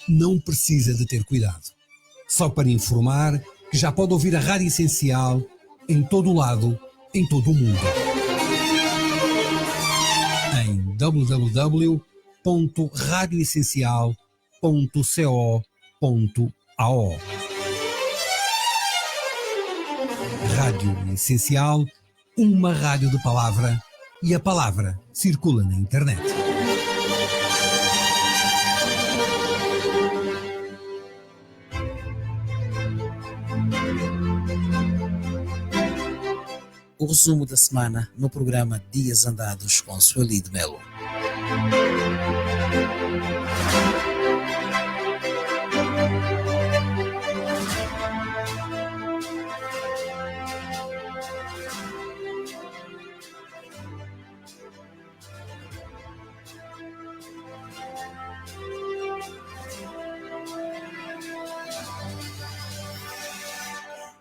não precisa de ter cuidado. Só para informar que já pode ouvir a Rádio Essencial em todo o lado, em todo o mundo. Em www.radioessencial.co.ao. Rádio Essencial, uma rádio de palavra, e a palavra circula na internet. O resumo da semana no programa Dias Andados com Sueli de Melo.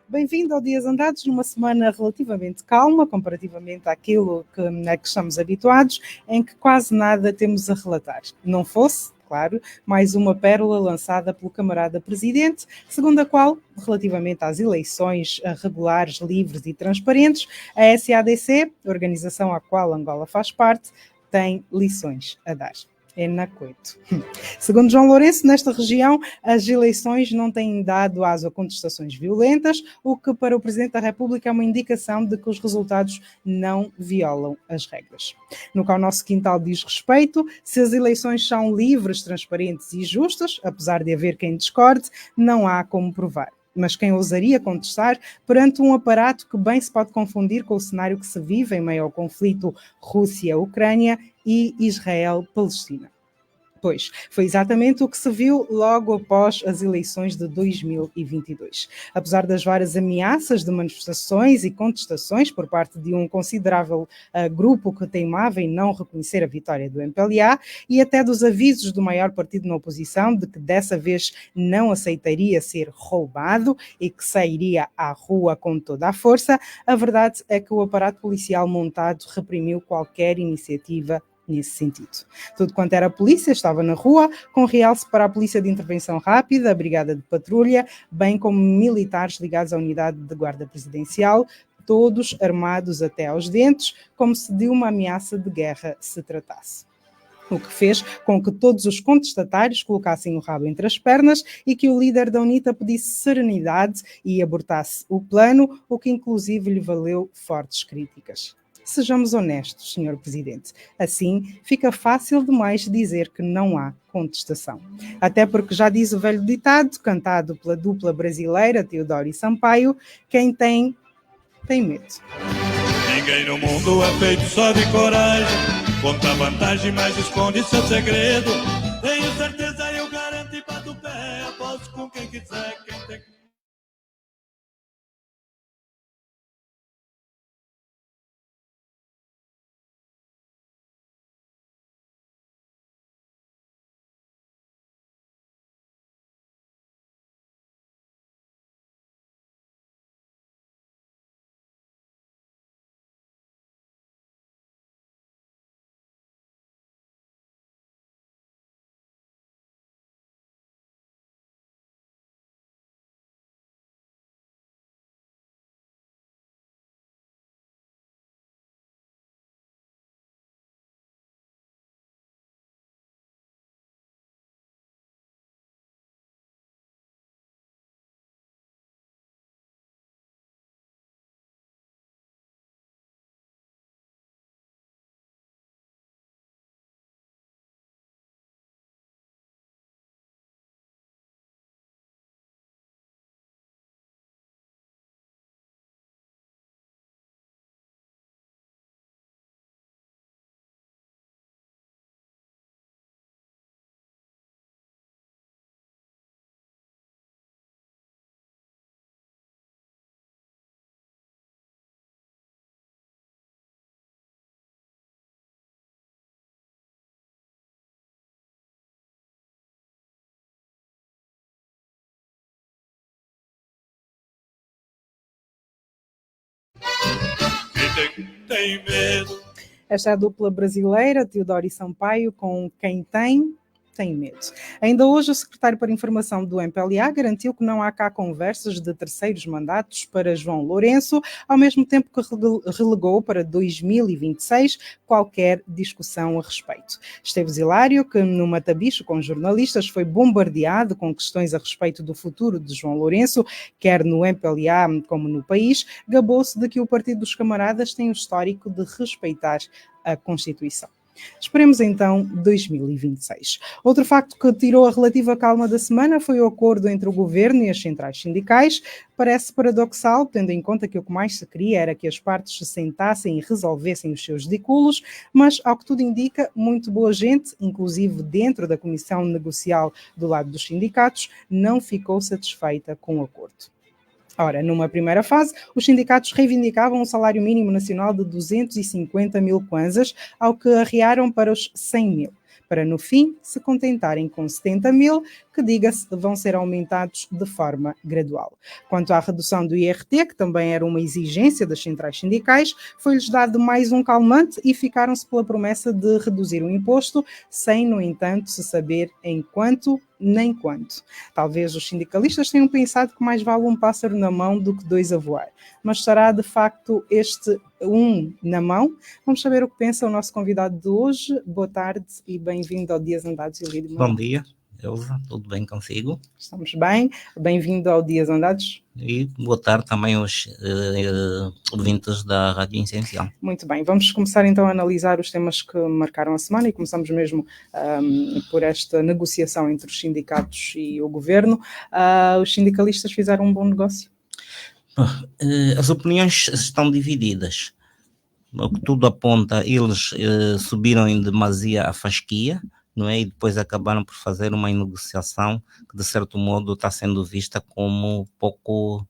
Bem-vindo ao Dias Andados, numa semana relativamente calma, comparativamente àquilo a que estamos habituados, em que quase nada temos a relatar. Não fosse, claro, mais uma pérola lançada pelo camarada Presidente, segundo a qual, relativamente às eleições regulares, livres e transparentes, a SADC, organização à qual Angola faz parte, tem lições a dar. É na coito. Segundo João Lourenço, nesta região, as eleições não têm dado aso a contestações violentas, o que para o Presidente da República é uma indicação de que os resultados não violam as regras. No que ao nosso quintal diz respeito, se as eleições são livres, transparentes e justas, apesar de haver quem discorde, não há como provar. Mas quem ousaria contestar perante um aparato que bem se pode confundir com o cenário que se vive em meio ao conflito Rússia-Ucrânia e Israel-Palestina? Pois, foi exatamente o que se viu logo após as eleições de 2022. Apesar das várias ameaças de manifestações e contestações por parte de um considerável grupo que teimava em não reconhecer a vitória do MPLA e até dos avisos do maior partido na oposição de que dessa vez não aceitaria ser roubado e que sairia à rua com toda a força, a verdade é que o aparato policial montado reprimiu qualquer iniciativa nesse sentido. Tudo quanto era polícia estava na rua, com realce para a Polícia de Intervenção Rápida, a Brigada de Patrulha, bem como militares ligados à Unidade de Guarda Presidencial, todos armados até aos dentes, como se de uma ameaça de guerra se tratasse. O que fez com que todos os contestatários colocassem o rabo entre as pernas e que o líder da UNITA pedisse serenidade e abortasse o plano, o que inclusive lhe valeu fortes críticas. Sejamos honestos, Sr. Presidente. Assim, fica fácil demais dizer que não há contestação. Até porque já diz o velho ditado, cantado pela dupla brasileira Teodoro e Sampaio, quem tem medo. Ninguém no mundo é feito só de coragem, conta vantagem, mas esconde seu segredo. Tenho certeza, eu garanto e bato o pé, aposto com quem quiser, quem tem... Tem medo. Esta é a dupla brasileira, Teodoro e Sampaio, com Quem Tem têm medo. Ainda hoje, o secretário para a Informação do MPLA garantiu que não há cá conversas de terceiros mandatos para João Lourenço, ao mesmo tempo que relegou para 2026 qualquer discussão a respeito. Esteves Hilário, que no Matabicho com jornalistas foi bombardeado com questões a respeito do futuro de João Lourenço, quer no MPLA como no país, gabou-se de que o Partido dos Camaradas tem o histórico de respeitar a Constituição. Esperemos então 2026. Outro facto que tirou a relativa calma da semana foi o acordo entre o governo e as centrais sindicais. Parece paradoxal, tendo em conta que o que mais se queria era que as partes se sentassem e resolvessem os seus diculos, mas, ao que tudo indica, muito boa gente, inclusive dentro da comissão negocial do lado dos sindicatos, não ficou satisfeita com o acordo. Ora, numa primeira fase, os sindicatos reivindicavam um salário mínimo nacional de 250 mil kwanzas, ao que arriaram para os 100 mil, para no fim se contentarem com 70 mil, que, diga-se, vão ser aumentados de forma gradual. Quanto à redução do IRT, que também era uma exigência das centrais sindicais, foi-lhes dado mais um calmante e ficaram-se pela promessa de reduzir o imposto, sem, no entanto, se saber em quanto nem quanto. Talvez os sindicalistas tenham pensado que mais vale um pássaro na mão do que dois a voar. Mas será de facto este um na mão? Vamos saber o que pensa o nosso convidado de hoje. Boa tarde e bem-vindo ao Dias Andados. Bom dia, Elza, tudo bem consigo? Estamos bem. Bem-vindo ao Dias Andados. E boa tarde também aos ouvintes da Rádio Essencial. Muito bem, vamos começar então a analisar os temas que marcaram a semana e começamos mesmo por esta negociação entre os sindicatos e o governo. Os sindicalistas fizeram um bom negócio? As opiniões estão divididas. O que tudo aponta, eles subiram em demasia a fasquia, não é? E depois acabaram por fazer uma negociação que, de certo modo, está sendo vista como pouco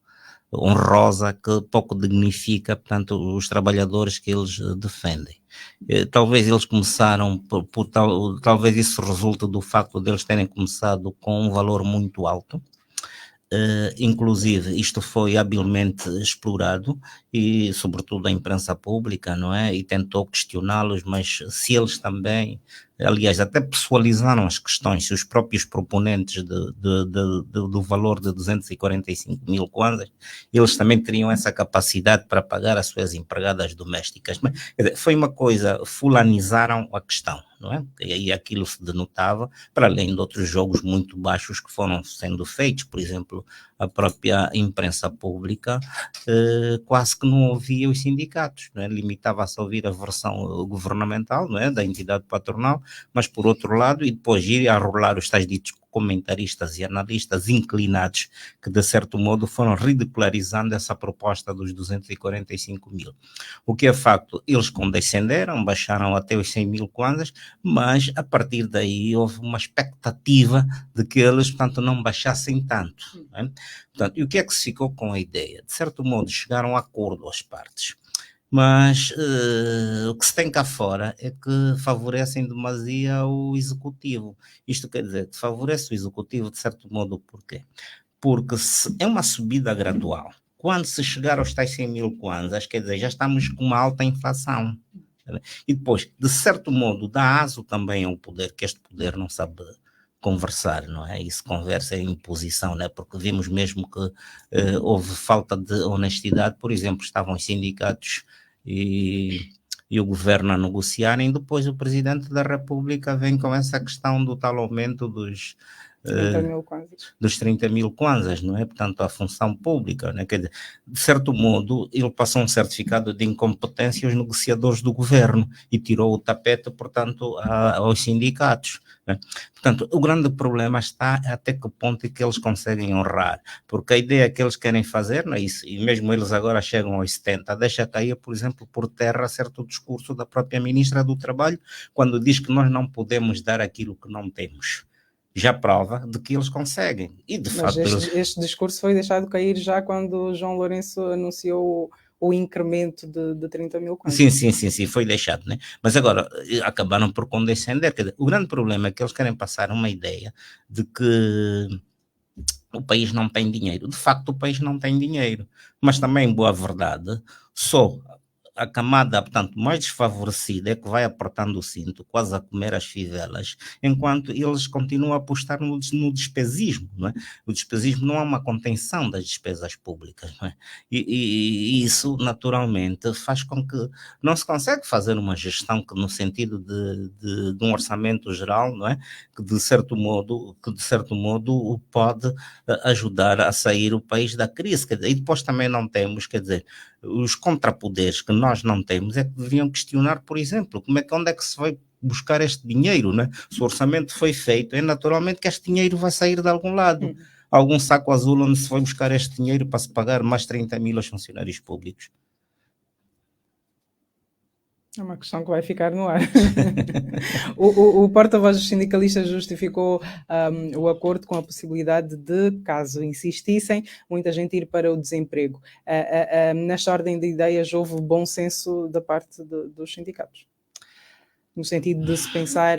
honrosa, que pouco dignifica, portanto, os trabalhadores que eles defendem. Talvez eles começaram, talvez isso resulte do facto de eles terem começado com um valor muito alto. Inclusive isto foi habilmente explorado e sobretudo a imprensa pública, não é? E tentou questioná-los, mas se eles também, aliás, até pessoalizaram as questões, se os próprios proponentes do valor de 245 mil kwanzas, eles também teriam essa capacidade para pagar as suas empregadas domésticas. Mas, quer dizer, foi uma coisa, fulanizaram a questão, não é? E aí aquilo se denotava, para além de outros jogos muito baixos que foram sendo feitos, por exemplo, a própria imprensa pública quase que não ouvia os sindicatos, não é? Limitava-se a ouvir a versão governamental, não é? Da entidade patronal, mas por outro lado, e depois ir a rolar os tais ditos comentaristas e analistas inclinados que de certo modo foram ridicularizando essa proposta dos 245 mil. O que é facto, eles condescenderam, baixaram até os 100 mil kwanzas, mas a partir daí houve uma expectativa de que eles, portanto, não baixassem tanto. Não é? Portanto, e o que é que se ficou com a ideia? De certo modo chegaram a acordo as partes. Mas o que se tem cá fora é que favorecem demasia o executivo. Isto quer dizer que favorece o executivo de certo modo, porquê? Porque é uma subida gradual. Quando se chegar aos tais 100 mil kwanzas, quer dizer, já estamos com uma alta inflação. E depois, de certo modo, dá aso também ao poder, que este poder não sabe conversar, não é? E se conversa em imposição, não é? Porque vimos mesmo que houve falta de honestidade. Por exemplo, estavam os sindicatos e o governo a negociarem, depois o Presidente da República vem com essa questão do tal aumento dos 30 mil kwanzas, não é? Portanto, a função pública, não é? Quer dizer, de certo modo, ele passou um certificado de incompetência aos negociadores do governo e tirou o tapete, portanto, aos sindicatos. Né? Portanto, o grande problema está até que ponto é que eles conseguem honrar, porque a ideia que eles querem fazer, não é isso, e mesmo eles agora chegam aos 70, deixa cair, por exemplo, por terra certo discurso da própria Ministra do Trabalho, quando diz que nós não podemos dar aquilo que não temos. Já prova de que eles conseguem. E de Mas facto, este discurso foi deixado cair já quando João Lourenço anunciou o incremento de 30 mil kwanzas. Sim, foi deixado, né? Mas agora acabaram por condescender. Quer dizer, o grande problema é que eles querem passar uma ideia de que o país não tem dinheiro. De facto, o país não tem dinheiro. Mas também, boa verdade, só a camada, portanto, mais desfavorecida é que vai apertando o cinto, quase a comer as fivelas, enquanto eles continuam a apostar no despesismo, não é? O despesismo não é uma contenção das despesas públicas, não é? E isso, naturalmente, faz com que não se consegue fazer uma gestão que, no sentido de um orçamento geral, não é? Que de certo modo pode ajudar a sair o país da crise. Quer dizer, e depois também não temos, quer dizer, os contrapoderes que nós não temos é que deveriam questionar, por exemplo, onde é que se vai buscar este dinheiro, né? Se o orçamento foi feito, é naturalmente que este dinheiro vai sair de algum lado. Algum saco azul onde se vai buscar este dinheiro para se pagar mais 30 mil aos funcionários públicos. É uma questão que vai ficar no ar. O porta-voz dos sindicalistas justificou o acordo com a possibilidade de, caso insistissem, muita gente ir para o desemprego. Nesta ordem de ideias, houve bom senso da parte dos sindicatos? No sentido de se pensar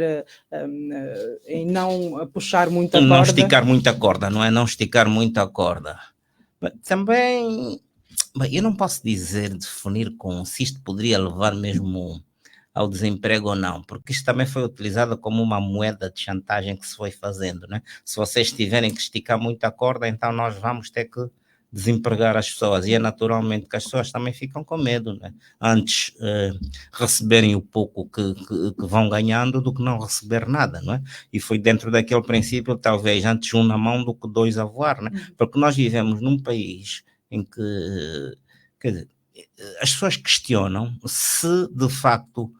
em não puxar muita corda. Não esticar muita corda, não é? Não esticar muita corda. Também... Bem, eu não posso definir se isto poderia levar mesmo ao desemprego ou não, porque isto também foi utilizado como uma moeda de chantagem que se foi fazendo, né? Se vocês tiverem que esticar muita corda, então nós vamos ter que desempregar as pessoas, e é naturalmente que as pessoas também ficam com medo, né? Antes receberem o pouco que vão ganhando do que não receber nada, não é? E foi dentro daquele princípio, talvez, antes um na mão do que dois a voar, né? Porque nós vivemos num país em que, quer dizer, as pessoas questionam se de facto,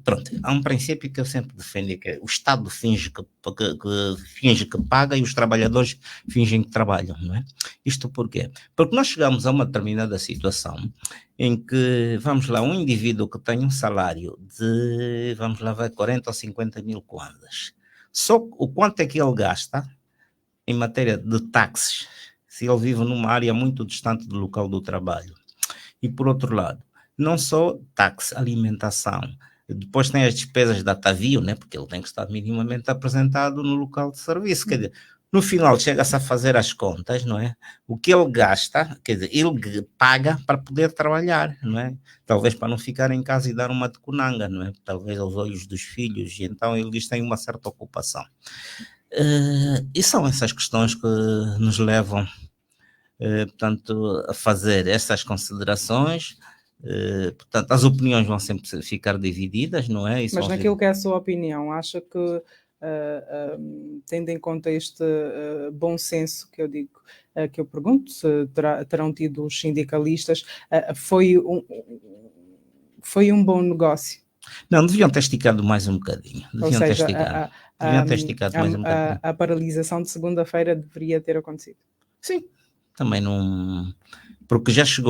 pronto, há um princípio que eu sempre defendo, que é o Estado finge que paga e os trabalhadores fingem que trabalham, não é? Isto porquê? Porque nós chegamos a uma determinada situação em que, vamos lá, um indivíduo que tem um salário de, vamos lá, vai 40 ou 50 mil kwanzas, só o quanto é que ele gasta em matéria de táxis, se ele vive numa área muito distante do local do trabalho. E por outro lado, não só táxi, alimentação, depois tem as despesas da Tavio, né? Porque ele tem que estar minimamente apresentado no local de serviço. Quer dizer, no final chega-se a fazer as contas, não é? O que ele gasta, quer dizer, ele paga para poder trabalhar, não é? Talvez para não ficar em casa e dar uma de conanga, não é? Talvez aos olhos dos filhos, e então eles têm uma certa ocupação. E são essas questões que nos levam, portanto, a fazer essas considerações. Portanto, as opiniões vão sempre ficar divididas, não é? Mas naquilo que é a sua opinião, acha que, tendo em conta este bom senso que eu digo, que eu pergunto, se terão tido os sindicalistas, foi um bom negócio? Não, deviam ter esticado mais um bocadinho. Deviam ter esticado mais um bocadinho. A paralisação de segunda-feira deveria ter acontecido. Sim, também não... Porque já se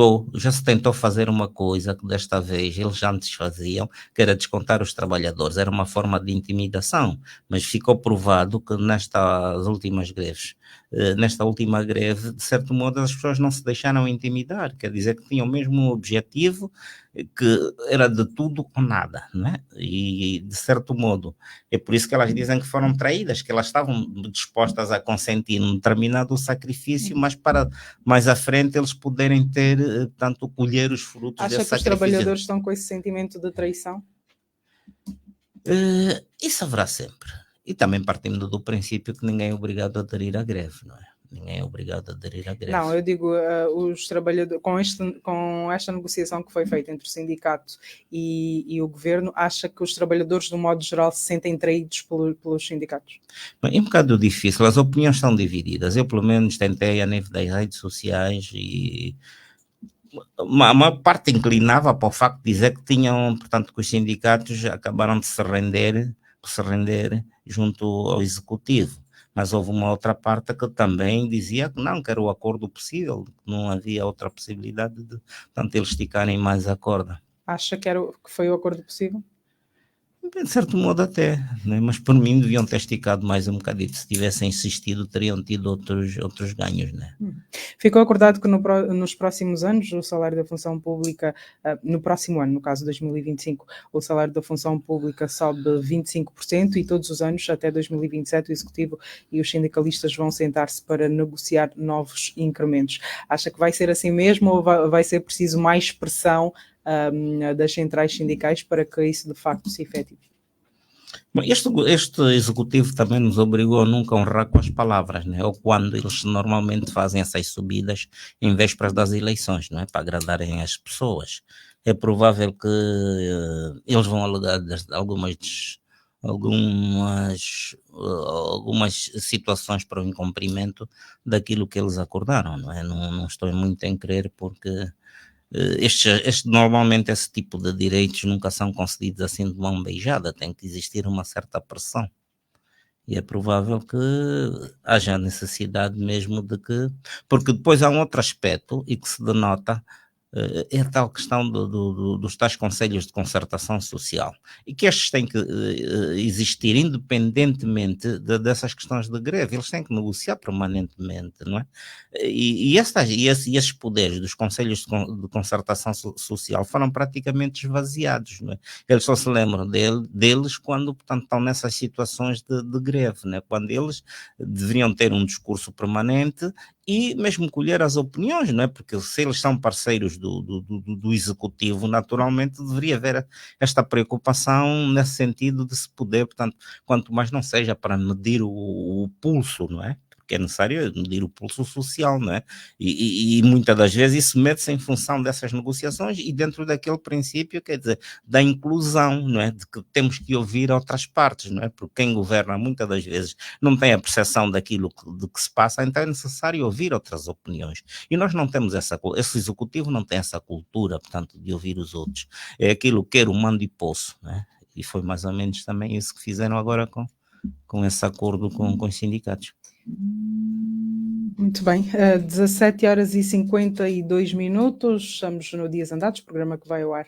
tentou fazer uma coisa que desta vez eles já antes faziam, que era descontar os trabalhadores, era uma forma de intimidação, mas ficou provado que nesta última greve, de certo modo, as pessoas não se deixaram intimidar, quer dizer que tinham mesmo um objetivo que era de tudo ou nada, não é? E de certo modo, é por isso que elas dizem que foram traídas, que elas estavam dispostas a consentir um determinado sacrifício, mas para mais à frente eles poderem ter, portanto, colher os frutos desse sacrifício. Acha que os trabalhadores estão com esse sentimento de traição? Isso haverá sempre. E também partindo do princípio que ninguém é obrigado a aderir à greve, não é? Ninguém é obrigado a aderir à greve. Não, eu digo, os trabalhadores, com esta negociação que foi feita entre o sindicato e o governo, acha que os trabalhadores, de um modo geral, se sentem traídos pelos sindicatos? Bem, é um bocado difícil, as opiniões estão divididas. Eu, pelo menos, tentei a nível das redes sociais e a maior parte inclinava para o facto de dizer que tinham, portanto, que os sindicatos acabaram de se render junto ao executivo. Mas houve uma outra parte que também dizia que não, que era o acordo possível, que não havia outra possibilidade de, portanto, eles esticarem mais a corda. Acha que foi o acordo possível? De certo modo até, né? Mas por mim deviam ter esticado mais um bocadinho. Se tivessem insistido, teriam tido outros ganhos, né? Ficou acordado que nos próximos anos o salário da função pública, no próximo ano, no caso 2025, o salário da função pública sobe 25% e todos os anos, até 2027, o Executivo e os sindicalistas vão sentar-se para negociar novos incrementos. Acha que vai ser assim mesmo ou vai ser preciso mais pressão das centrais sindicais para que isso de facto se efetive? Bom, este executivo também nos obrigou a nunca honrar com as palavras, né? Ou quando eles normalmente fazem essas subidas em vésperas das eleições, não é? Para agradarem as pessoas. É provável que eles vão alegar algumas situações para o incumprimento daquilo que eles acordaram, não é? Não estou muito em crer porque normalmente esse tipo de direitos nunca são concedidos assim de mão beijada, tem que existir uma certa pressão. E é provável que haja necessidade mesmo de que... Porque depois há um outro aspecto e que se denota, é a tal questão dos tais conselhos de concertação social, e que estes têm que existir independentemente dessas questões de greve, eles têm que negociar permanentemente, não é? E esses poderes dos conselhos de concertação social foram praticamente esvaziados, não é? Eles só se lembram deles quando, portanto, estão nessas situações de greve, não é? Quando eles deveriam ter um discurso permanente e mesmo colher as opiniões, não é? Porque se eles são parceiros do executivo, naturalmente deveria haver esta preocupação nesse sentido de se poder, portanto, quanto mais não seja para medir o pulso, não é? Porque é necessário medir o pulso social, não é? E muitas das vezes isso mede-se em função dessas negociações e dentro daquele princípio, quer dizer, da inclusão, não é? De que temos que ouvir outras partes, não é? Porque quem governa muitas das vezes não tem a percepção daquilo de que se passa, então é necessário ouvir outras opiniões. E nós não temos esse executivo não tem essa cultura, portanto, de ouvir os outros. É aquilo que era o mando e poço, não é? E foi mais ou menos também isso que fizeram agora com esse acordo com os sindicatos. Muito bem, 17 horas e 52 minutos, estamos no Dias Andados, programa que vai ao ar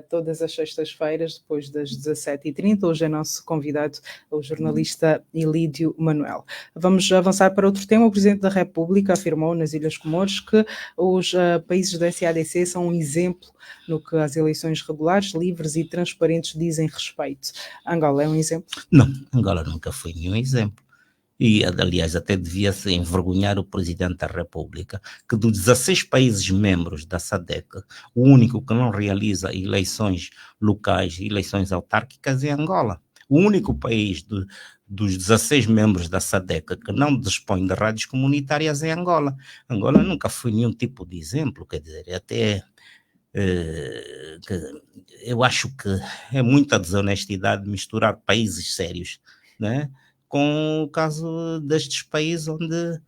todas as sextas-feiras, depois das 17h30. Hoje é nosso convidado o jornalista Ilídio Manuel. Vamos avançar para outro tema. O Presidente da República afirmou nas Ilhas Comores que os países da SADC são um exemplo no que as eleições regulares, livres e transparentes dizem respeito. Angola é um exemplo? Não, Angola nunca foi nenhum exemplo. E, aliás, até devia-se envergonhar o Presidente da República, que dos 16 países membros da SADC, o único que não realiza eleições locais, eleições autárquicas é Angola. O único país dos 16 membros da SADC que não dispõe de rádios comunitárias é Angola. Angola nunca foi nenhum tipo de exemplo, quer dizer, até... eu acho que é muita desonestidade misturar países sérios, né, com o caso destes países onde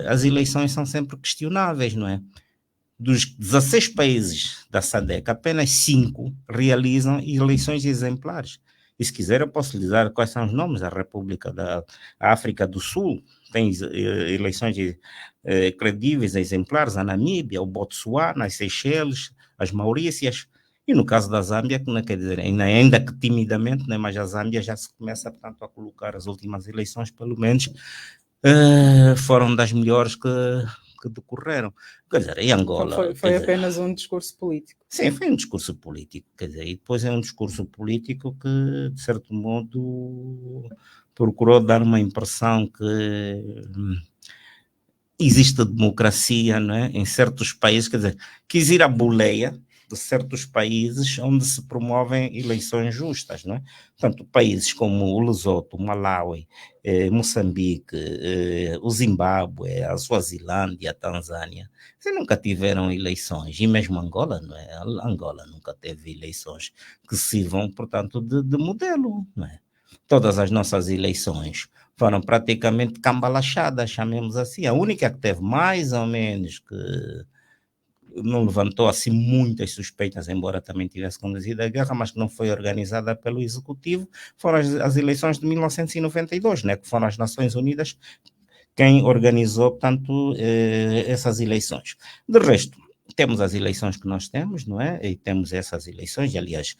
as eleições são sempre questionáveis, não é? Dos 16 países da SADC, apenas 5 realizam eleições exemplares. E se quiser eu posso lhe dar quais são os nomes. A República da África do Sul tem eleições credíveis, exemplares, a Namíbia, o Botsuana, as Seychelles, as Maurícias. E no caso da Zâmbia, quer dizer, ainda que timidamente, né, mas a Zâmbia já se começa, portanto, a colocar as últimas eleições, pelo menos, foram das melhores que decorreram. Quer dizer, em Angola... Então foi apenas um discurso político. Sim, foi um discurso político, quer dizer, e depois é um discurso político que, de certo modo, procurou dar uma impressão que existe democracia, não é? Em certos países, quer dizer, quis ir à boleia de certos países onde se promovem eleições justas, não é? Portanto, países como o Lesoto, o Malawi, Moçambique, o Zimbábue, a Suazilândia, a Tanzânia, nunca tiveram eleições, e mesmo Angola, não é? Angola nunca teve eleições que sirvam, portanto, de modelo, não é? Todas as nossas eleições foram praticamente cambalachadas, chamemos assim. A única que teve mais ou menos que não levantou assim muitas suspeitas, embora também tivesse conduzido a guerra, mas que não foi organizada pelo Executivo, foram as eleições de 1992, né, que foram as Nações Unidas quem organizou, portanto, essas eleições. De resto, temos as eleições que nós temos, não é? E temos essas eleições, e, aliás,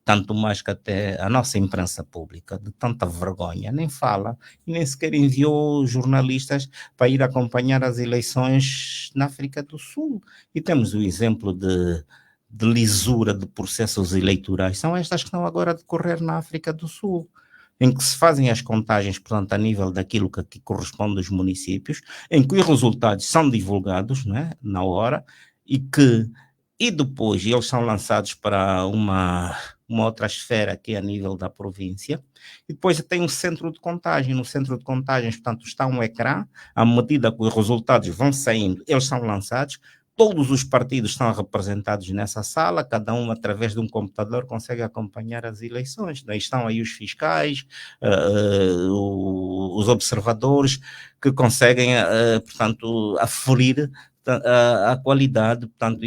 tanto mais que até a nossa imprensa pública, de tanta vergonha, nem fala e nem sequer enviou jornalistas para ir acompanhar as eleições na África do Sul. E temos o exemplo de lisura de processos eleitorais, são estas que estão agora a decorrer na África do Sul, em que se fazem as contagens, portanto, a nível daquilo que aqui corresponde aos municípios, em que os resultados são divulgados, não é, na hora, e depois eles são lançados para uma outra esfera que é a nível da província, e depois tem um centro de contagem. No centro de contagens, portanto, está um ecrã, à medida que os resultados vão saindo, eles são lançados, todos os partidos estão representados nessa sala, cada um através de um computador consegue acompanhar as eleições. Daí estão aí os fiscais, os observadores, que conseguem, portanto, aferir a qualidade, portanto,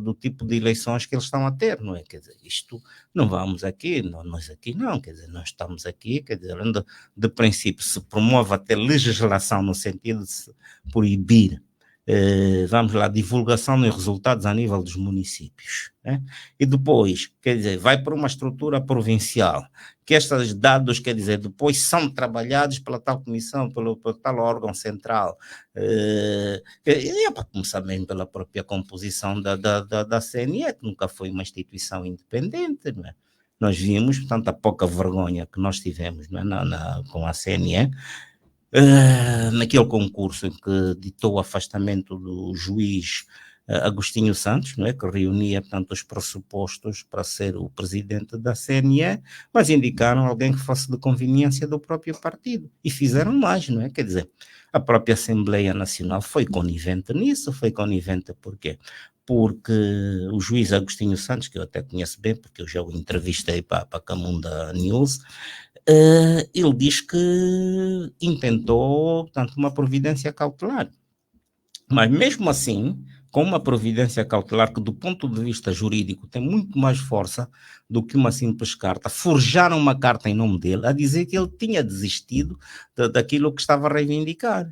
do tipo de eleições que eles estão a ter, não é? Quer dizer, isto não vamos aqui, nós aqui não, quer dizer, nós estamos aqui, quer dizer, de princípio se promove até legislação no sentido de se proibir, vamos lá, divulgação dos resultados a nível dos municípios, né? E depois, quer dizer, vai para uma estrutura provincial, que estes dados, quer dizer, depois são trabalhados pela tal comissão, pelo tal órgão central, e é para começar mesmo pela própria composição da CNE, que nunca foi uma instituição independente, não é? Nós vimos, portanto, a pouca vergonha que nós tivemos, não é? Com a CNE, naquele concurso em que ditou o afastamento do juiz Agostinho Santos, não é? Que reunia, portanto, os pressupostos para ser o presidente da CNE, mas indicaram alguém que fosse de conveniência do próprio partido, e fizeram mais, não é? Quer dizer, a própria Assembleia Nacional foi conivente nisso. Foi conivente por quê? Porque o juiz Agostinho Santos, que eu até conheço bem, porque eu já o entrevistei para a Camunda News, ele diz que intentou, portanto, uma providência cautelar. Mas mesmo assim, com uma providência cautelar que do ponto de vista jurídico tem muito mais força do que uma simples carta, forjaram uma carta em nome dele a dizer que ele tinha desistido daquilo que estava a reivindicar,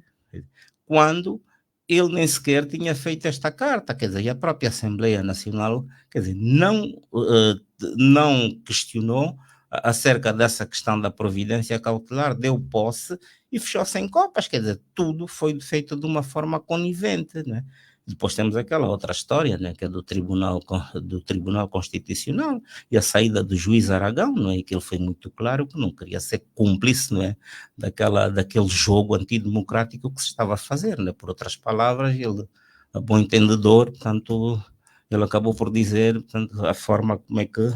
quando ele nem sequer tinha feito esta carta. Quer dizer, e a própria Assembleia Nacional, quer dizer, não questionou acerca dessa questão da providência cautelar, deu posse e fechou sem copas. Quer dizer, tudo foi feito de uma forma conivente, né? Depois temos aquela outra história, né, que é do Tribunal Constitucional e a saída do juiz Aragão, não é? Que ele foi muito claro que não queria ser cúmplice, não é? Daquele jogo antidemocrático que se estava a fazer, né? Por outras palavras, ele, a bom entendedor, portanto, ele acabou por dizer, portanto, a forma como é que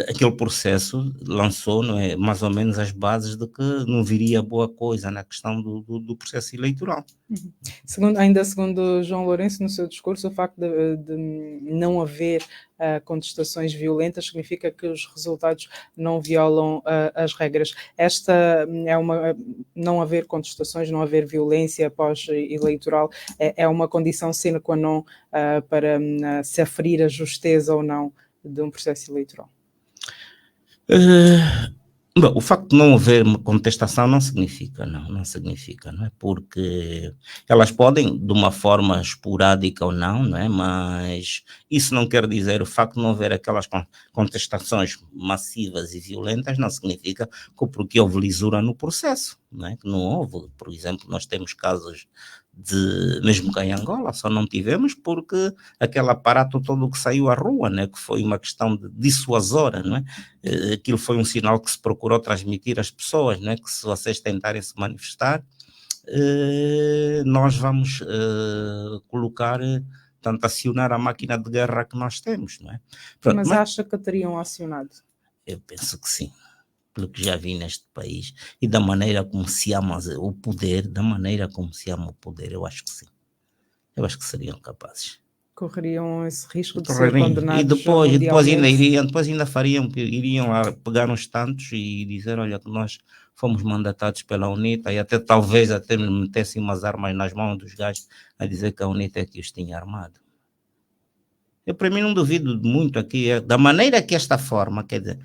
aquele processo lançou, não é, mais ou menos as bases de que não viria boa coisa na questão do processo eleitoral. Segundo João Lourenço, no seu discurso, o facto de não haver contestações violentas significa que os resultados não violam as regras. Esta é não haver contestações, não haver violência pós-eleitoral, é uma condição sine qua non para se aferir a justeza ou não de um processo eleitoral? Bom, o facto de não haver uma contestação não significa, não é? Porque elas podem, de uma forma esporádica ou não é? Mas isso não quer dizer, o facto de não haver aquelas contestações massivas e violentas não significa que porque houve lisura no processo, não é? Que não houve. Por exemplo, nós temos casos mesmo cá em Angola, só não tivemos porque aquele aparato todo que saiu à rua, né, que foi uma questão dissuasória, não é? Aquilo foi um sinal que se procurou transmitir às pessoas, né, que se vocês tentarem se manifestar, nós vamos colocar, portanto, acionar a máquina de guerra que nós temos, não é? Pronto, mas acha que teriam acionado? Eu penso que sim. Pelo que já vi neste país e da maneira como se ama o poder, eu acho que sim. Eu acho que seriam capazes. Correriam esse risco de ser condenados. E depois ainda iriam lá pegar uns tantos e dizer, olha, que nós fomos mandatados pela UNITA, e talvez metessem umas armas nas mãos dos gajos a dizer que a UNITA é que os tinha armado. Eu, para mim, não duvido muito aqui, da maneira que esta forma, quer dizer,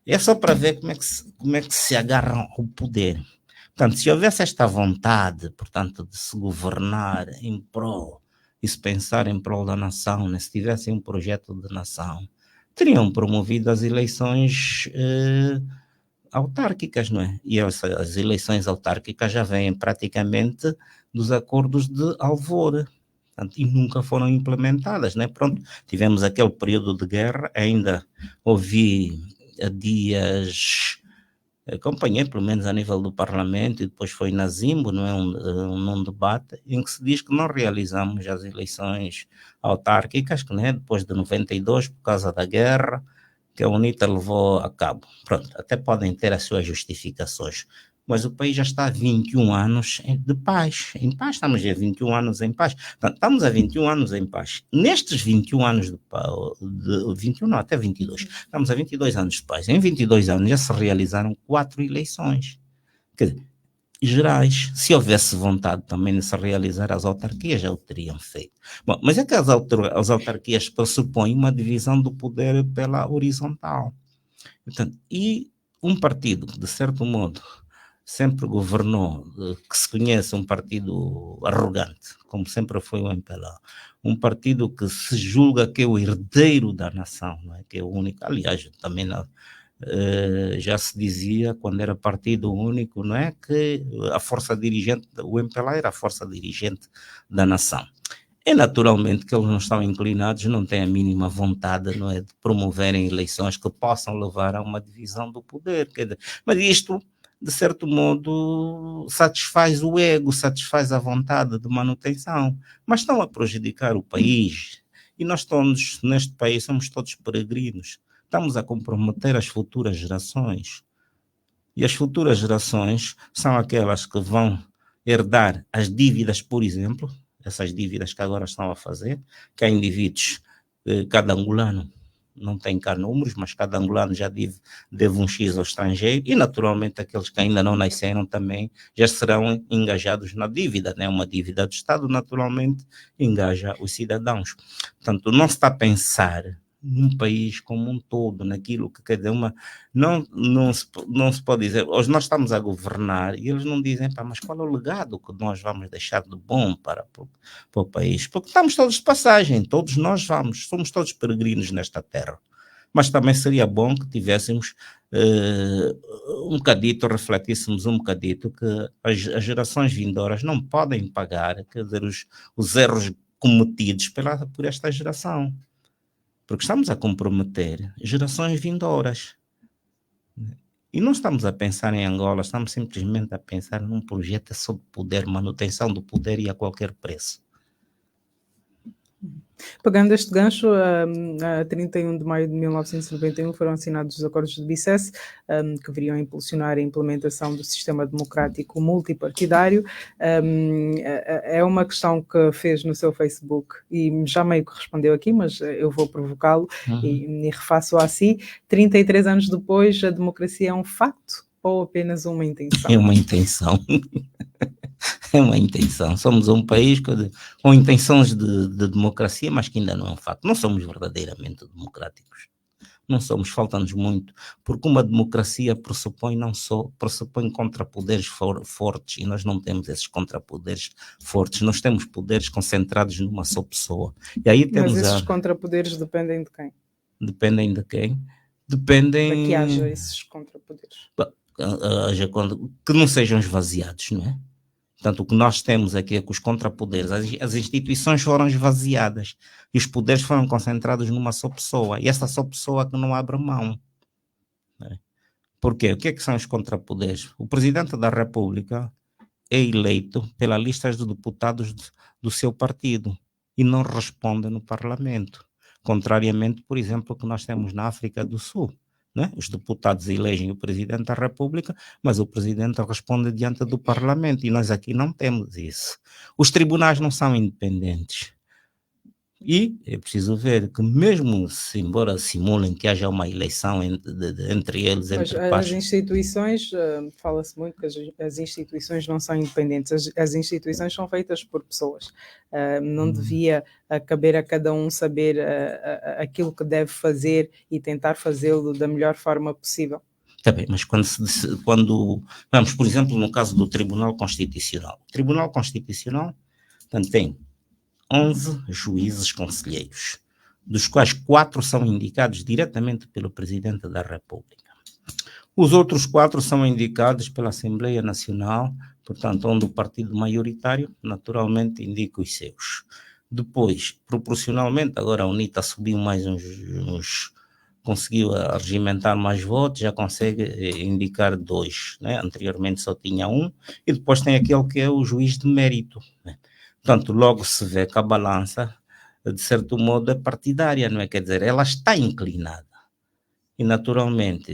é só para ver como é que se agarram ao poder. Portanto, se houvesse esta vontade, portanto, de se governar em prol e se pensar em prol da nação, né? Se tivessem um projeto de nação, teriam promovido as eleições autárquicas, não é? E as eleições autárquicas já vêm praticamente dos acordos de Alvor, portanto, e nunca foram implementadas, né? Pronto, tivemos aquele período de guerra, ainda ouvi há dias, acompanhei pelo menos a nível do Parlamento, e depois foi na Zimbo, não é? Num debate em que se diz que não realizamos as eleições autárquicas, que, né, depois de 92, por causa da guerra, que a UNITA levou a cabo. Pronto, até podem ter as suas justificações, mas o país já está há 21 anos de paz, em paz, estamos há 21 anos em paz, portanto, estamos há 21 anos em paz. Nestes 21 anos de 21 não, até 22, estamos há 22 anos de paz. Em 22 anos já se realizaram 4 eleições, quer dizer, gerais. Se houvesse vontade também de se realizar as autarquias, já o teriam feito. Bom, mas é que as autarquias pressupõem uma divisão do poder pela horizontal. Portanto, e um partido que, de certo modo, sempre governou, que se conhece um partido arrogante, como sempre foi o MPLA, um partido que se julga que é o herdeiro da nação, não é? Que é o único, aliás, também já se dizia, quando era partido único, não é? Que a força dirigente, o MPLA era a força dirigente da nação. É naturalmente que eles não estão inclinados, não têm a mínima vontade, não é, de promoverem eleições que possam levar a uma divisão do poder. Mas isto, de certo modo, satisfaz o ego, satisfaz a vontade de manutenção, mas estão a prejudicar o país. E nós todos, neste país, somos todos peregrinos. Estamos a comprometer as futuras gerações. E as futuras gerações são aquelas que vão herdar as dívidas, por exemplo, essas dívidas que agora estão a fazer, que há indivíduos, cada angolano, não tem cá números, mas cada angolano já deve um X ao estrangeiro, e naturalmente aqueles que ainda não nasceram também já serão engajados na dívida, né? Uma dívida do Estado naturalmente engaja os cidadãos. Portanto, não se está a pensar num país como um todo, naquilo que cada uma, não se pode dizer, hoje nós estamos a governar e eles não dizem, pá, mas qual é o legado que nós vamos deixar de bom para o país? Porque estamos todos de passagem, todos nós somos todos peregrinos nesta terra, mas também seria bom que tivéssemos um bocadito, refletíssemos um bocadito que as gerações vindouras não podem pagar, quer dizer, os erros cometidos por esta geração. Porque estamos a comprometer gerações vindouras. E não estamos a pensar em Angola, estamos simplesmente a pensar num projeto sobre poder, manutenção do poder e a qualquer preço. Pegando este gancho, a 31 de maio de 1991 foram assinados os acordos de Bicesse, que viriam impulsionar a implementação do sistema democrático multipartidário. É uma questão que fez no seu Facebook e já meio que respondeu aqui, mas eu vou provocá-lo e refaço-a assim. 33 anos depois, a democracia é um facto ou apenas uma intenção? É uma intenção. É uma intenção. Somos um país com intenções de democracia, mas que ainda não é um facto. Não somos verdadeiramente democráticos. Não somos, falta-nos muito, porque uma democracia pressupõe contrapoderes fortes, e nós não temos esses contrapoderes fortes, nós temos poderes concentrados numa só pessoa. E aí temos mas esses contrapoderes dependem de quem? Dependem de quem? Dependem... Para que haja esses contrapoderes. Que não sejam esvaziados, não é? Portanto, o que nós temos aqui é que os contrapoderes, as instituições foram esvaziadas e os poderes foram concentrados numa só pessoa, e essa só pessoa que não abre mão. Por quê? O que é que são os contrapoderes? O Presidente da República é eleito pela lista de deputados do seu partido e não responde no Parlamento, contrariamente, por exemplo, ao que nós temos na África do Sul. Né? Os deputados elegem o Presidente da República, mas o Presidente responde diante do Parlamento, e nós aqui não temos isso. Os tribunais não são independentes. E é preciso ver que mesmo embora simulem que haja uma eleição entre eles... Mas as instituições, fala-se muito que as instituições não são independentes, as instituições são feitas por pessoas. Não devia caber a cada um saber aquilo que deve fazer e tentar fazê-lo da melhor forma possível. Está bem, mas quando vamos, por exemplo, no caso do Tribunal Constitucional. O Tribunal Constitucional, portanto, tem 11 juízes conselheiros, dos quais 4 são indicados diretamente pelo Presidente da República. Os outros 4 são indicados pela Assembleia Nacional, portanto, onde o partido maioritário, naturalmente, indica os seus. Depois, proporcionalmente, agora a UNITA subiu mais conseguiu regimentar mais votos, já consegue indicar 2, né? Anteriormente só tinha 1, e depois tem aquele que é o juiz de mérito, né? Portanto, logo se vê que a balança, de certo modo, é partidária, não é? Quer dizer, ela está inclinada. E, naturalmente,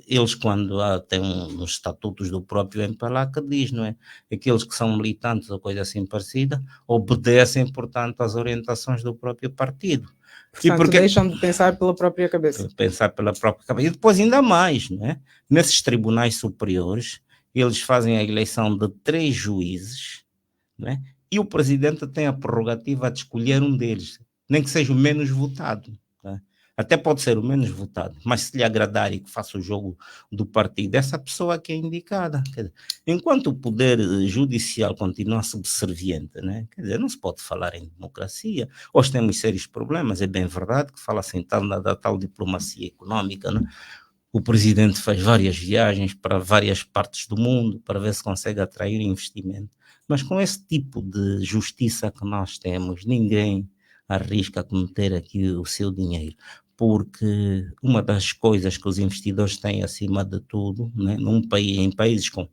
eles, quando têm uns estatutos do próprio MPLA, que diz, não é? Aqueles que são militantes ou coisa assim parecida, obedecem, portanto, às orientações do próprio partido. Portanto, deixam de pensar pela própria cabeça. Pensar pela própria cabeça. E depois ainda mais, não é? Nesses tribunais superiores, eles fazem a eleição de 3 juízes, não é? E o presidente tem a prerrogativa de escolher um deles, nem que seja o menos votado, não é? Até pode ser o menos votado, mas se lhe agradar e que faça o jogo do partido, essa pessoa que é indicada. Quer dizer, enquanto o poder judicial continua subserviente, né? Quer dizer, não se pode falar em democracia. Hoje temos sérios problemas, é bem verdade que fala-se da tal diplomacia económica, né? O presidente faz várias viagens para várias partes do mundo para ver se consegue atrair investimento. Mas com esse tipo de justiça que nós temos, ninguém arrisca cometer aqui o seu dinheiro. Porque uma das coisas que os investidores têm acima de tudo, né, em países com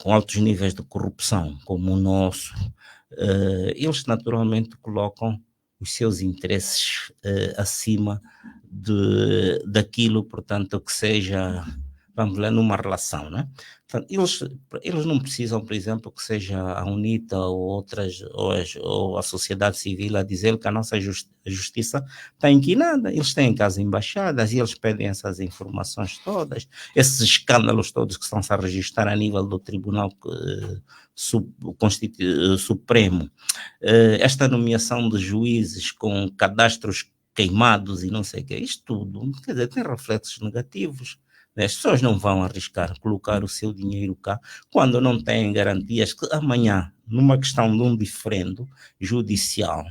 altos níveis de corrupção, como o nosso, eles naturalmente colocam os seus interesses acima daquilo, portanto, que seja, vamos lá, numa relação, né? Portanto, eles não precisam, por exemplo, que seja a UNITA ou outras, ou a sociedade civil a dizer que a nossa justiça está inquinada. Eles têm as embaixadas e eles pedem essas informações todas, esses escândalos todos que estão-se a registrar a nível do Tribunal Supremo. Esta nomeação de juízes com cadastros queimados e não sei o que, isto tudo, quer dizer, tem reflexos negativos. As pessoas não vão arriscar colocar o seu dinheiro cá quando não têm garantias que amanhã, numa questão de um diferendo judicial,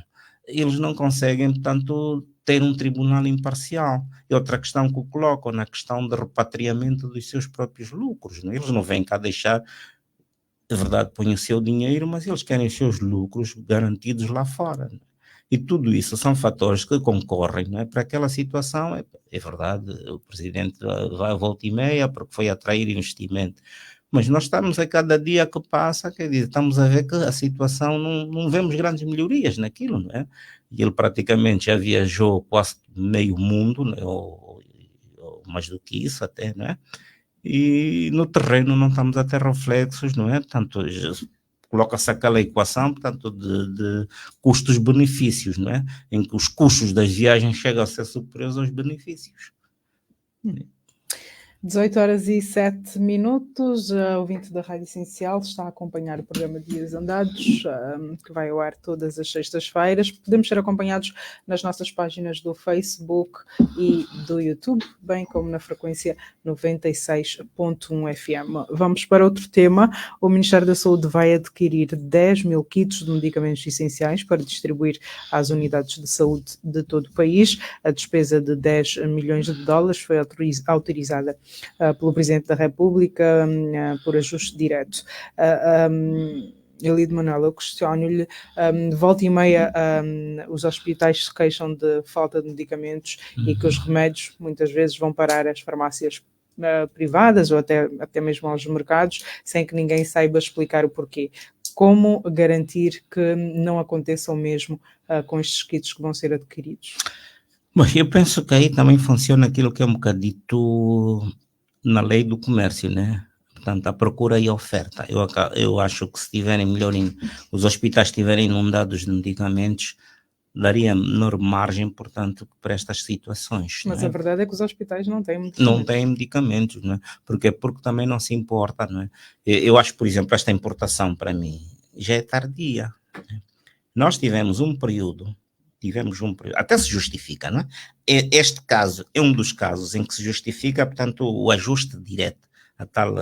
eles não conseguem, portanto, ter um tribunal imparcial. E outra questão que o colocam na questão de repatriamento dos seus próprios lucros, não? Eles não vêm cá deixar, é verdade, põem o seu dinheiro, mas eles querem os seus lucros garantidos lá fora, não? E tudo isso são fatores que concorrem, não é? Para aquela situação. É verdade, o presidente vai a volta e meia porque foi atrair investimento, mas nós estamos a cada dia que passa, quer dizer, estamos a ver que a situação, não vemos grandes melhorias naquilo, não é? E ele praticamente já viajou quase meio mundo, né? ou mais do que isso até, não é? E no terreno não estamos a ter reflexos, não é? Tanto coloca-se aquela equação, portanto, de custos-benefícios, não é? Em que os custos das viagens chegam a ser superiores aos benefícios. 18h07, a ouvinte da Rádio Essencial está a acompanhar o programa Dias Andados, que vai ao ar todas as sextas-feiras. Podemos ser acompanhados nas nossas páginas do Facebook e do YouTube, bem como na frequência 96.1 FM. Vamos para outro tema. O Ministério da Saúde vai adquirir 10 mil kits de medicamentos essenciais para distribuir às unidades de saúde de todo o país. A despesa de 10 milhões de dólares foi autorizada pelo Presidente da República por ajuste direto. Elidio Manuel, eu questiono-lhe, de volta e meia os hospitais se queixam de falta de medicamentos e que os remédios muitas vezes vão parar às farmácias privadas ou até mesmo aos mercados sem que ninguém saiba explicar o porquê. Como garantir que não aconteça o mesmo com estes kits que vão ser adquiridos? Bom, eu penso que aí também funciona aquilo que é um bocadito na lei do comércio, né? Portanto, a procura e a oferta. Eu acho que se tiverem os hospitais estiverem inundados de medicamentos, daria menor margem, portanto, para estas situações. Mas a verdade é que os hospitais não têm medicamentos. Não têm medicamentos, não é? Porque também não se importa, não é? Eu acho, por exemplo, esta importação para mim já é tardia. Nós tivemos um período, até se justifica, não é? Este caso é um dos casos em que se justifica, portanto, o ajuste direto, a tal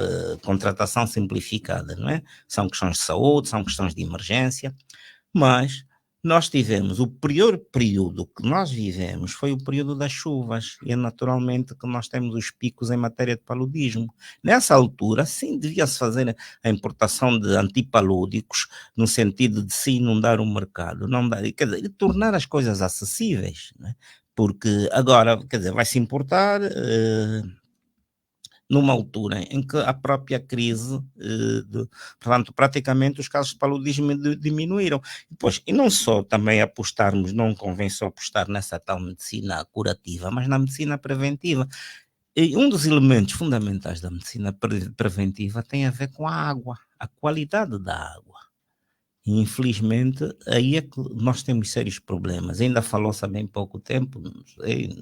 contratação simplificada, não é? São questões de saúde, são questões de emergência, mas nós tivemos o pior período que nós vivemos foi o período das chuvas, e é naturalmente que nós temos os picos em matéria de paludismo. Nessa altura, sim, devia-se fazer a importação de antipalúdicos, no sentido de se inundar o mercado, não dá, quer dizer, tornar as coisas acessíveis, né? Porque agora, quer dizer, vai-se importar numa altura em que a própria crise, portanto, praticamente os casos de paludismo diminuíram. E não só também apostarmos, não convém só apostar nessa tal medicina curativa, mas na medicina preventiva. E um dos elementos fundamentais da medicina preventiva tem a ver com a água, a qualidade da água. E, infelizmente, aí é que nós temos sérios problemas. Ainda falou-se há bem pouco tempo, não sei,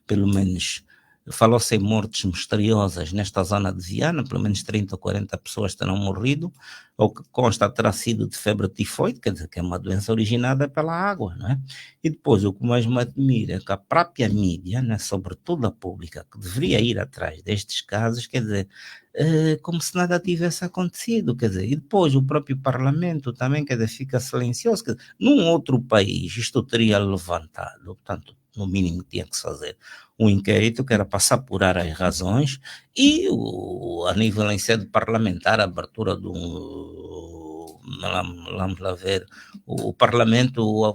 pelo menos falou-se em mortes misteriosas nesta zona de Viana, pelo menos 30 ou 40 pessoas terão morrido, ou que consta terá sido de febre tifoide, quer dizer, que é uma doença originada pela água, não é? E depois, o que mais me admira é que a própria mídia, né, sobretudo a pública, que deveria ir atrás destes casos, quer dizer, como se nada tivesse acontecido, quer dizer, e depois o próprio Parlamento também, quer dizer, fica silencioso, quer dizer, num outro país isto teria levantado, portanto, no mínimo tinha que se fazer um inquérito que era para se apurar as razões e a nível em sede parlamentar, a abertura do, vamos lá ver, o Parlamento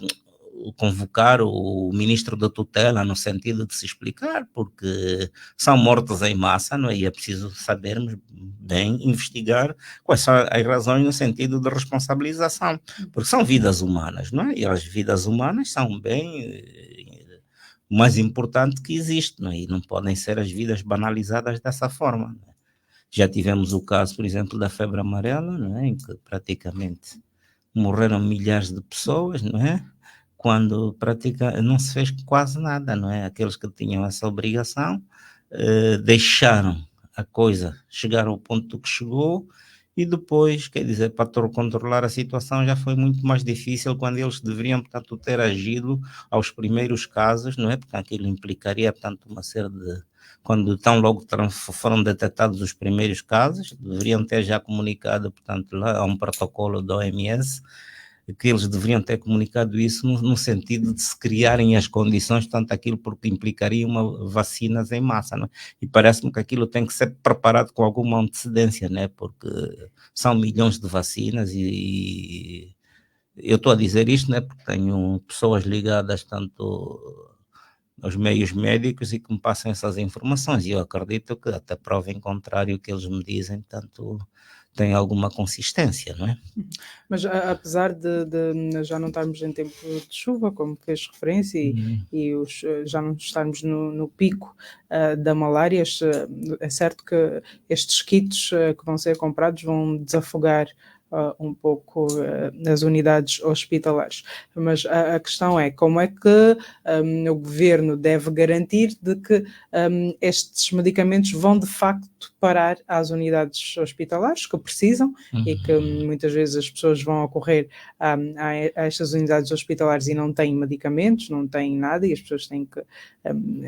convocar o ministro da tutela no sentido de se explicar, porque são mortos em massa, não é? E é preciso sabermos bem, investigar quais são as razões no sentido de responsabilização, porque são vidas humanas, não é? E as vidas humanas são bem o mais importante que existe, não é? E não podem ser as vidas banalizadas dessa forma, não é? Já tivemos o caso, por exemplo, da febre amarela, não é? Em que praticamente morreram milhares de pessoas, não é? Quando não se fez quase nada, não é? Aqueles que tinham essa obrigação deixaram a coisa chegar ao ponto que chegou, e depois, quer dizer, para controlar a situação já foi muito mais difícil quando eles deveriam, portanto, ter agido aos primeiros casos, não é? Porque aquilo implicaria, portanto, uma série de... Quando tão logo foram detectados os primeiros casos, deveriam ter já comunicado, portanto, lá a um protocolo da OMS, que eles deveriam ter comunicado isso no sentido de se criarem as condições, tanto aquilo porque implicaria vacinas em massa, não é? E parece-me que aquilo tem que ser preparado com alguma antecedência, né? Porque são milhões de vacinas e eu estou a dizer isto, né? Porque tenho pessoas ligadas tanto aos meios médicos e que me passam essas informações, e eu acredito que até prova em contrário que eles me dizem, tanto tem alguma consistência, não é? Mas apesar de já não estarmos em tempo de chuva, como fez referência, e já não estarmos no pico da malária, é certo que estes kits que vão ser comprados vão desafogar um pouco as unidades hospitalares. Mas a questão é como é que o governo deve garantir de que estes medicamentos vão de facto parar às unidades hospitalares que precisam e que muitas vezes as pessoas vão ocorrer a estas unidades hospitalares e não têm medicamentos, não têm nada, e as pessoas têm que,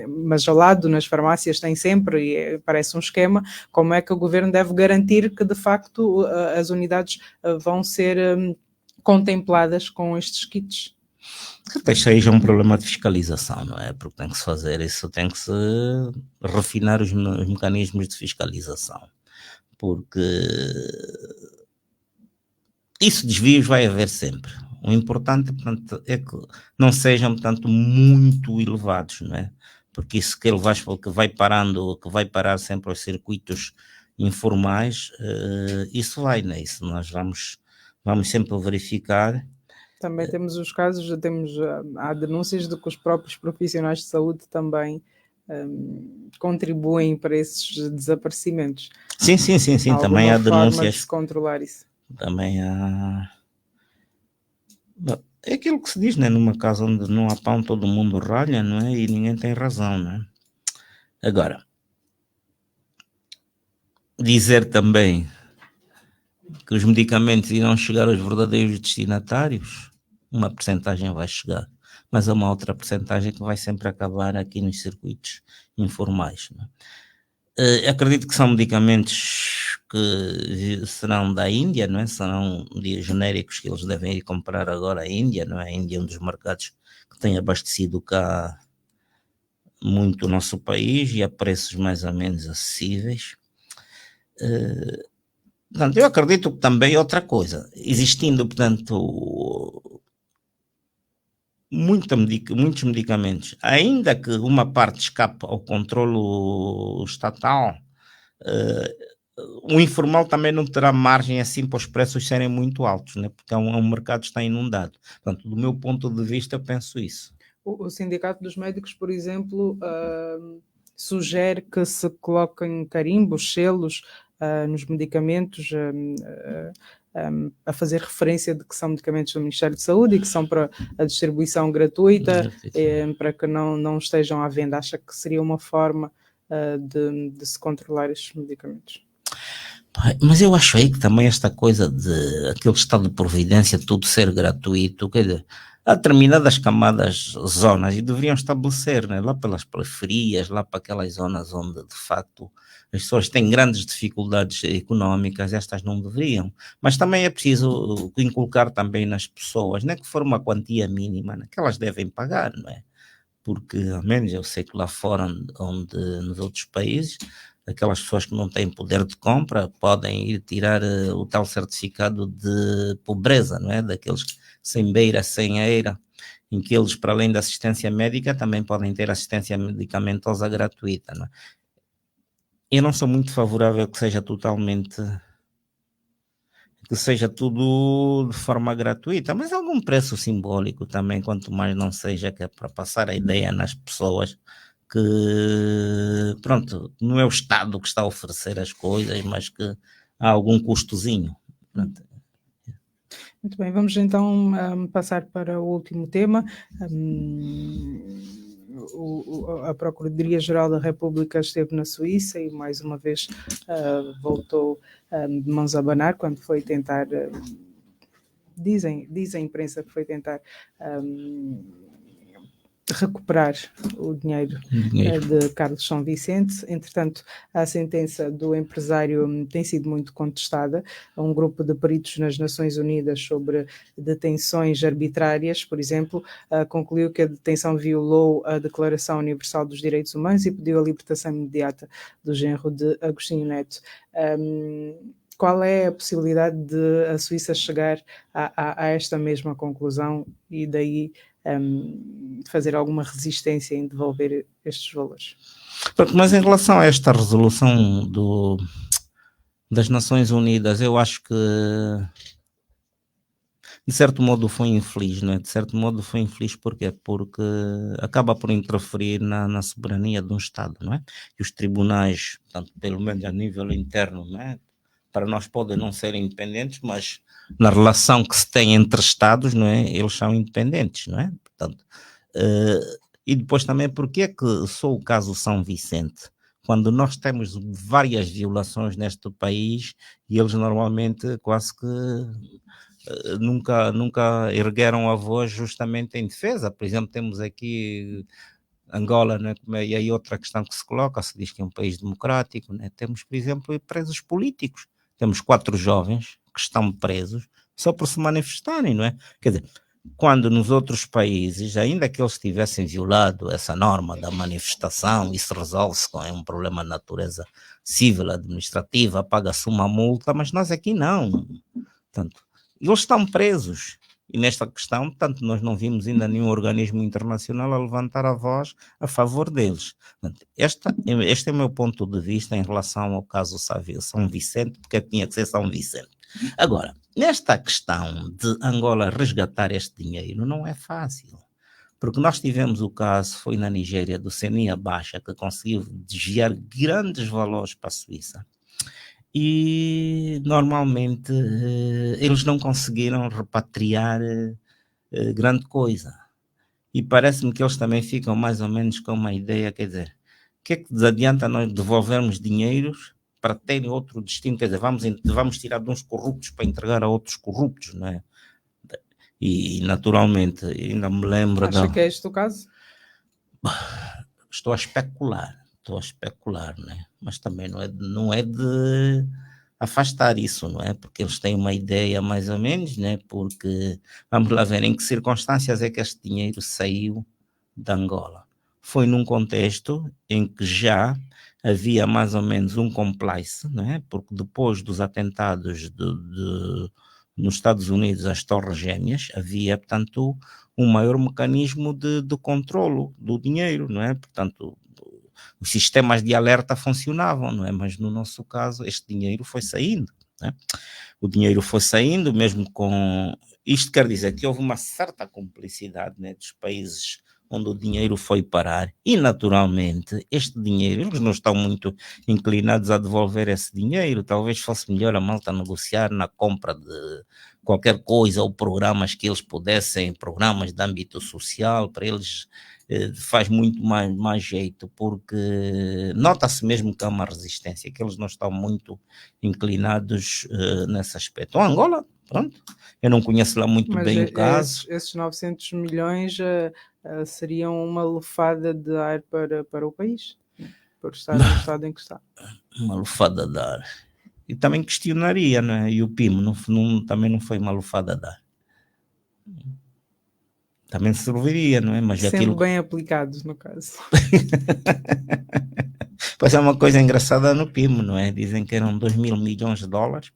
mas ao lado nas farmácias tem sempre, e parece um esquema. Como é que o governo deve garantir que de facto as unidades vão ser contempladas com estes kits? Talvez seja um problema de fiscalização, não é? Porque tem que se fazer isso, tem que se refinar os mecanismos de fiscalização, porque isso, desvios vai haver sempre. O importante, portanto, é que não sejam, portanto, muito elevados, não é? Porque isso que ele vai parando, que vai parar sempre aos circuitos informais, isso vai, né? Isso nós vamos sempre verificar. Também temos os casos, há denúncias de que os próprios profissionais de saúde também contribuem para esses desaparecimentos. Sim, também há denúncias. De se controlar isso. Também há... É aquilo que se diz, né? Numa casa onde não há pão, todo mundo ralha, não é? E ninguém tem razão, não é? Agora, dizer também que os medicamentos irão chegar aos verdadeiros destinatários, uma percentagem vai chegar, mas há uma outra percentagem que vai sempre acabar aqui nos circuitos informais, não é? Acredito que são medicamentos que serão da Índia, não é? Serão genéricos que eles devem ir comprar agora à Índia, não é? A Índia é um dos mercados que tem abastecido cá muito o nosso país e a preços mais ou menos acessíveis. Portanto, eu acredito que também outra coisa, existindo, portanto, muitos medicamentos, ainda que uma parte escape ao controlo estatal, o informal também não terá margem assim para os preços serem muito altos, né? Porque é um mercado que está inundado. Portanto, do meu ponto de vista, eu penso isso. O Sindicato dos Médicos, por exemplo, sugere que se coloquem carimbos, selos nos medicamentos, a fazer referência de que são medicamentos do Ministério de Saúde e que são para a distribuição gratuita, para que não estejam à venda. Acha que seria uma forma de se controlar estes medicamentos? Mas eu acho aí que também esta coisa de aquele estado de providência, tudo ser gratuito, quer dizer, há determinadas camadas, zonas, e deveriam estabelecer, né, lá pelas periferias, lá para aquelas zonas onde de facto as pessoas têm grandes dificuldades económicas, estas não deveriam, mas também é preciso inculcar também nas pessoas, não é que for uma quantia mínima, né, que elas devem pagar, não é? Porque, ao menos eu sei que lá fora, onde nos outros países, aquelas pessoas que não têm poder de compra podem ir tirar o tal certificado de pobreza, não é? Daqueles sem beira, sem eira, em que eles, para além da assistência médica, também podem ter assistência medicamentosa gratuita, não é? Eu não sou muito favorável que seja tudo de forma gratuita, mas algum preço simbólico também, quanto mais não seja, que é para passar a ideia nas pessoas que, pronto, não é o Estado que está a oferecer as coisas, mas que há algum custozinho. Pronto. Muito bem, vamos então passar para o último tema. A Procuradoria-Geral da República esteve na Suíça e mais uma vez voltou de mãos a abanar quando foi tentar, diz a imprensa que foi tentar recuperar o dinheiro de Carlos São Vicente. Entretanto, a sentença do empresário tem sido muito contestada. Um grupo de peritos nas Nações Unidas sobre detenções arbitrárias, por exemplo, concluiu que a detenção violou a Declaração Universal dos Direitos Humanos e pediu a libertação imediata do genro de Agostinho Neto. Qual é a possibilidade de a Suíça chegar a esta mesma conclusão e daí fazer alguma resistência em devolver estes valores? Mas em relação a esta resolução das Nações Unidas, eu acho que de certo modo foi infeliz, não é? De certo modo foi infeliz porquê? Porque acaba por interferir na soberania de um Estado, não é? E os tribunais, portanto, pelo menos a nível interno, não é? Para nós podem não ser independentes, mas na relação que se tem entre Estados, não é? Eles são independentes, não é? Portanto, e depois também porque é que só o caso São Vicente, quando nós temos várias violações neste país e eles normalmente quase que nunca ergueram a voz justamente em defesa. Por exemplo, temos aqui Angola, né? E aí outra questão que se coloca, se diz que é um país democrático, né? Temos, por exemplo, presos políticos. Temos 4 jovens que estão presos só por se manifestarem, não é? Quer dizer, quando nos outros países, ainda que eles tivessem violado essa norma da manifestação, isso resolve-se com um problema de natureza civil, administrativa, paga-se uma multa, mas nós aqui não. Portanto, eles estão presos. E nesta questão, portanto, nós não vimos ainda nenhum organismo internacional a levantar a voz a favor deles. Portanto, este é o meu ponto de vista em relação ao caso São Vicente, porque tinha que ser São Vicente. Agora, nesta questão de Angola resgatar este dinheiro, não é fácil. Porque nós tivemos o caso, foi na Nigéria, do Senia Baixa, que conseguiu desviar grandes valores para a Suíça. E normalmente eles não conseguiram repatriar grande coisa. E parece-me que eles também ficam mais ou menos com uma ideia, quer dizer, o que é que adianta nós devolvermos dinheiros para terem outro destino? Quer dizer, vamos tirar de uns corruptos para entregar a outros corruptos, não é? E naturalmente, ainda me lembro... Acha que é este o caso? Estou a especular, né? Mas também não é de afastar isso, não é? Porque eles têm uma ideia mais ou menos, né? Porque vamos lá ver em que circunstâncias é que este dinheiro saiu de Angola. Foi num contexto em que já havia mais ou menos um complice, né? Porque depois dos atentados nos Estados Unidos, as Torres Gêmeas, havia, portanto, um maior mecanismo de controlo do dinheiro, não é? Portanto, os sistemas de alerta funcionavam, não é? Mas no nosso caso, este dinheiro foi saindo, né? O dinheiro foi saindo, mesmo com... Isto quer dizer que houve uma certa cumplicidade, né, dos países onde o dinheiro foi parar, e naturalmente este dinheiro, eles não estão muito inclinados a devolver esse dinheiro. Talvez fosse melhor a malta negociar na compra de qualquer coisa, ou programas que eles pudessem, programas de âmbito social, para eles faz muito mais jeito, porque nota-se mesmo que há uma resistência, que eles não estão muito inclinados nesse aspecto. O Angola, pronto, eu não conheço lá muito bem o caso. Esses 900 milhões seriam uma lufada de ar para o país, por estar no estado em que está. Uma lufada de ar. E também questionaria, não é? E o PIM também não foi uma lufada de ar. Também serviria, não é? Mas sendo aquilo... bem aplicados, no caso. Pois é uma coisa engraçada no PIM, não é? Dizem que eram 2 mil milhões de dólares,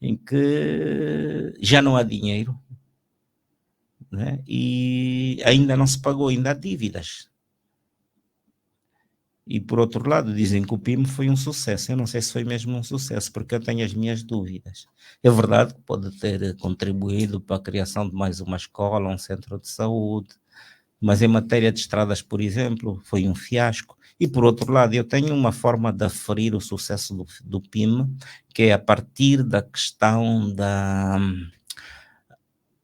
em que já não há dinheiro, né? E ainda não se pagou, ainda há dívidas. E por outro lado dizem que o PIM foi um sucesso. Eu não sei se foi mesmo um sucesso, porque eu tenho as minhas dúvidas. É verdade que pode ter contribuído para a criação de mais uma escola, um centro de saúde, mas em matéria de estradas, por exemplo, foi um fiasco. E por outro lado, eu tenho uma forma de aferir o sucesso do PIM, que é a partir da questão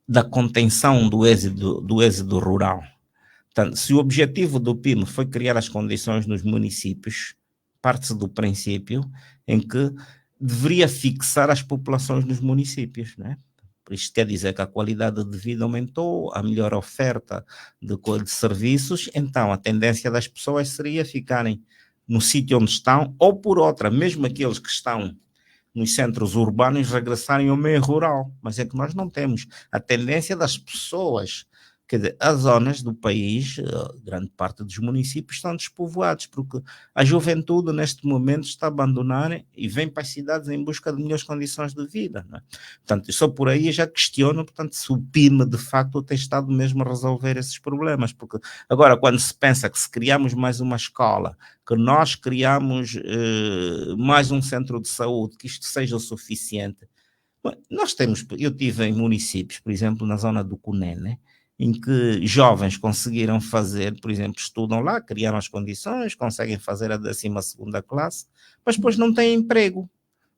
da contenção do êxodo rural. Portanto, se o objetivo do PIM foi criar as condições nos municípios, parte-se do princípio em que deveria fixar as populações nos municípios, né? Isto quer dizer que a qualidade de vida aumentou, a melhor oferta de serviços, então a tendência das pessoas seria ficarem no sítio onde estão, ou por outra, mesmo aqueles que estão nos centros urbanos, regressarem ao meio rural. Mas é que nós não temos. A tendência das pessoas, quer dizer, as zonas do país, grande parte dos municípios estão despovoados, porque a juventude neste momento está a abandonar e vem para as cidades em busca de melhores condições de vida, não é? Portanto, só por aí já questiono, portanto, se o PIM de facto tem estado mesmo a resolver esses problemas, porque agora quando se pensa que se criamos mais uma escola, que nós criamos mais um centro de saúde, que isto seja o suficiente. Bom, eu tive em municípios, por exemplo, na zona do Cunene, né, em que jovens conseguiram fazer, por exemplo, estudam lá, criaram as condições, conseguem fazer a 12ª classe, mas depois não têm emprego.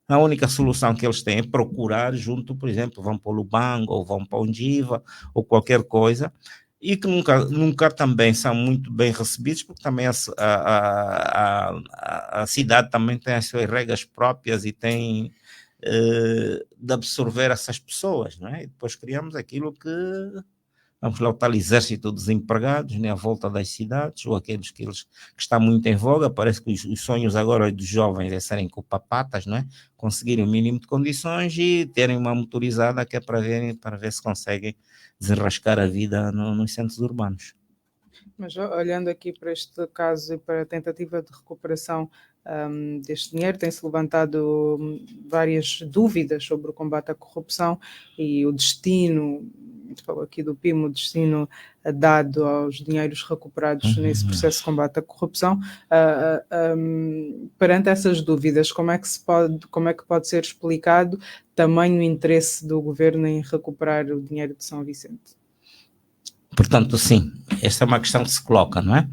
A única solução que eles têm é procurar junto, por exemplo, vão para o Lubango, ou vão para o Undiva, ou qualquer coisa, e que nunca também são muito bem recebidos, porque também a cidade também tem as suas regras próprias e tem de absorver essas pessoas, não é? E depois criamos aquilo que... Vamos lá, o tal exército dos empregados, né, à volta das cidades, ou aqueles que está muito em voga. Parece que os sonhos agora dos jovens é serem culpapatas, não é? Conseguirem o mínimo de condições e terem uma motorizada que é para ver se conseguem desenrascar a vida nos centros urbanos. Mas olhando aqui para este caso e para a tentativa de recuperação deste dinheiro, tem-se levantado várias dúvidas sobre o combate à corrupção e o destino, falou aqui do PIM, o destino dado aos dinheiros recuperados nesse processo de combate à corrupção. Perante essas dúvidas, como é que pode ser explicado tamanho interesse do governo em recuperar o dinheiro de São Vicente? Portanto, sim, esta é uma questão que se coloca, não é?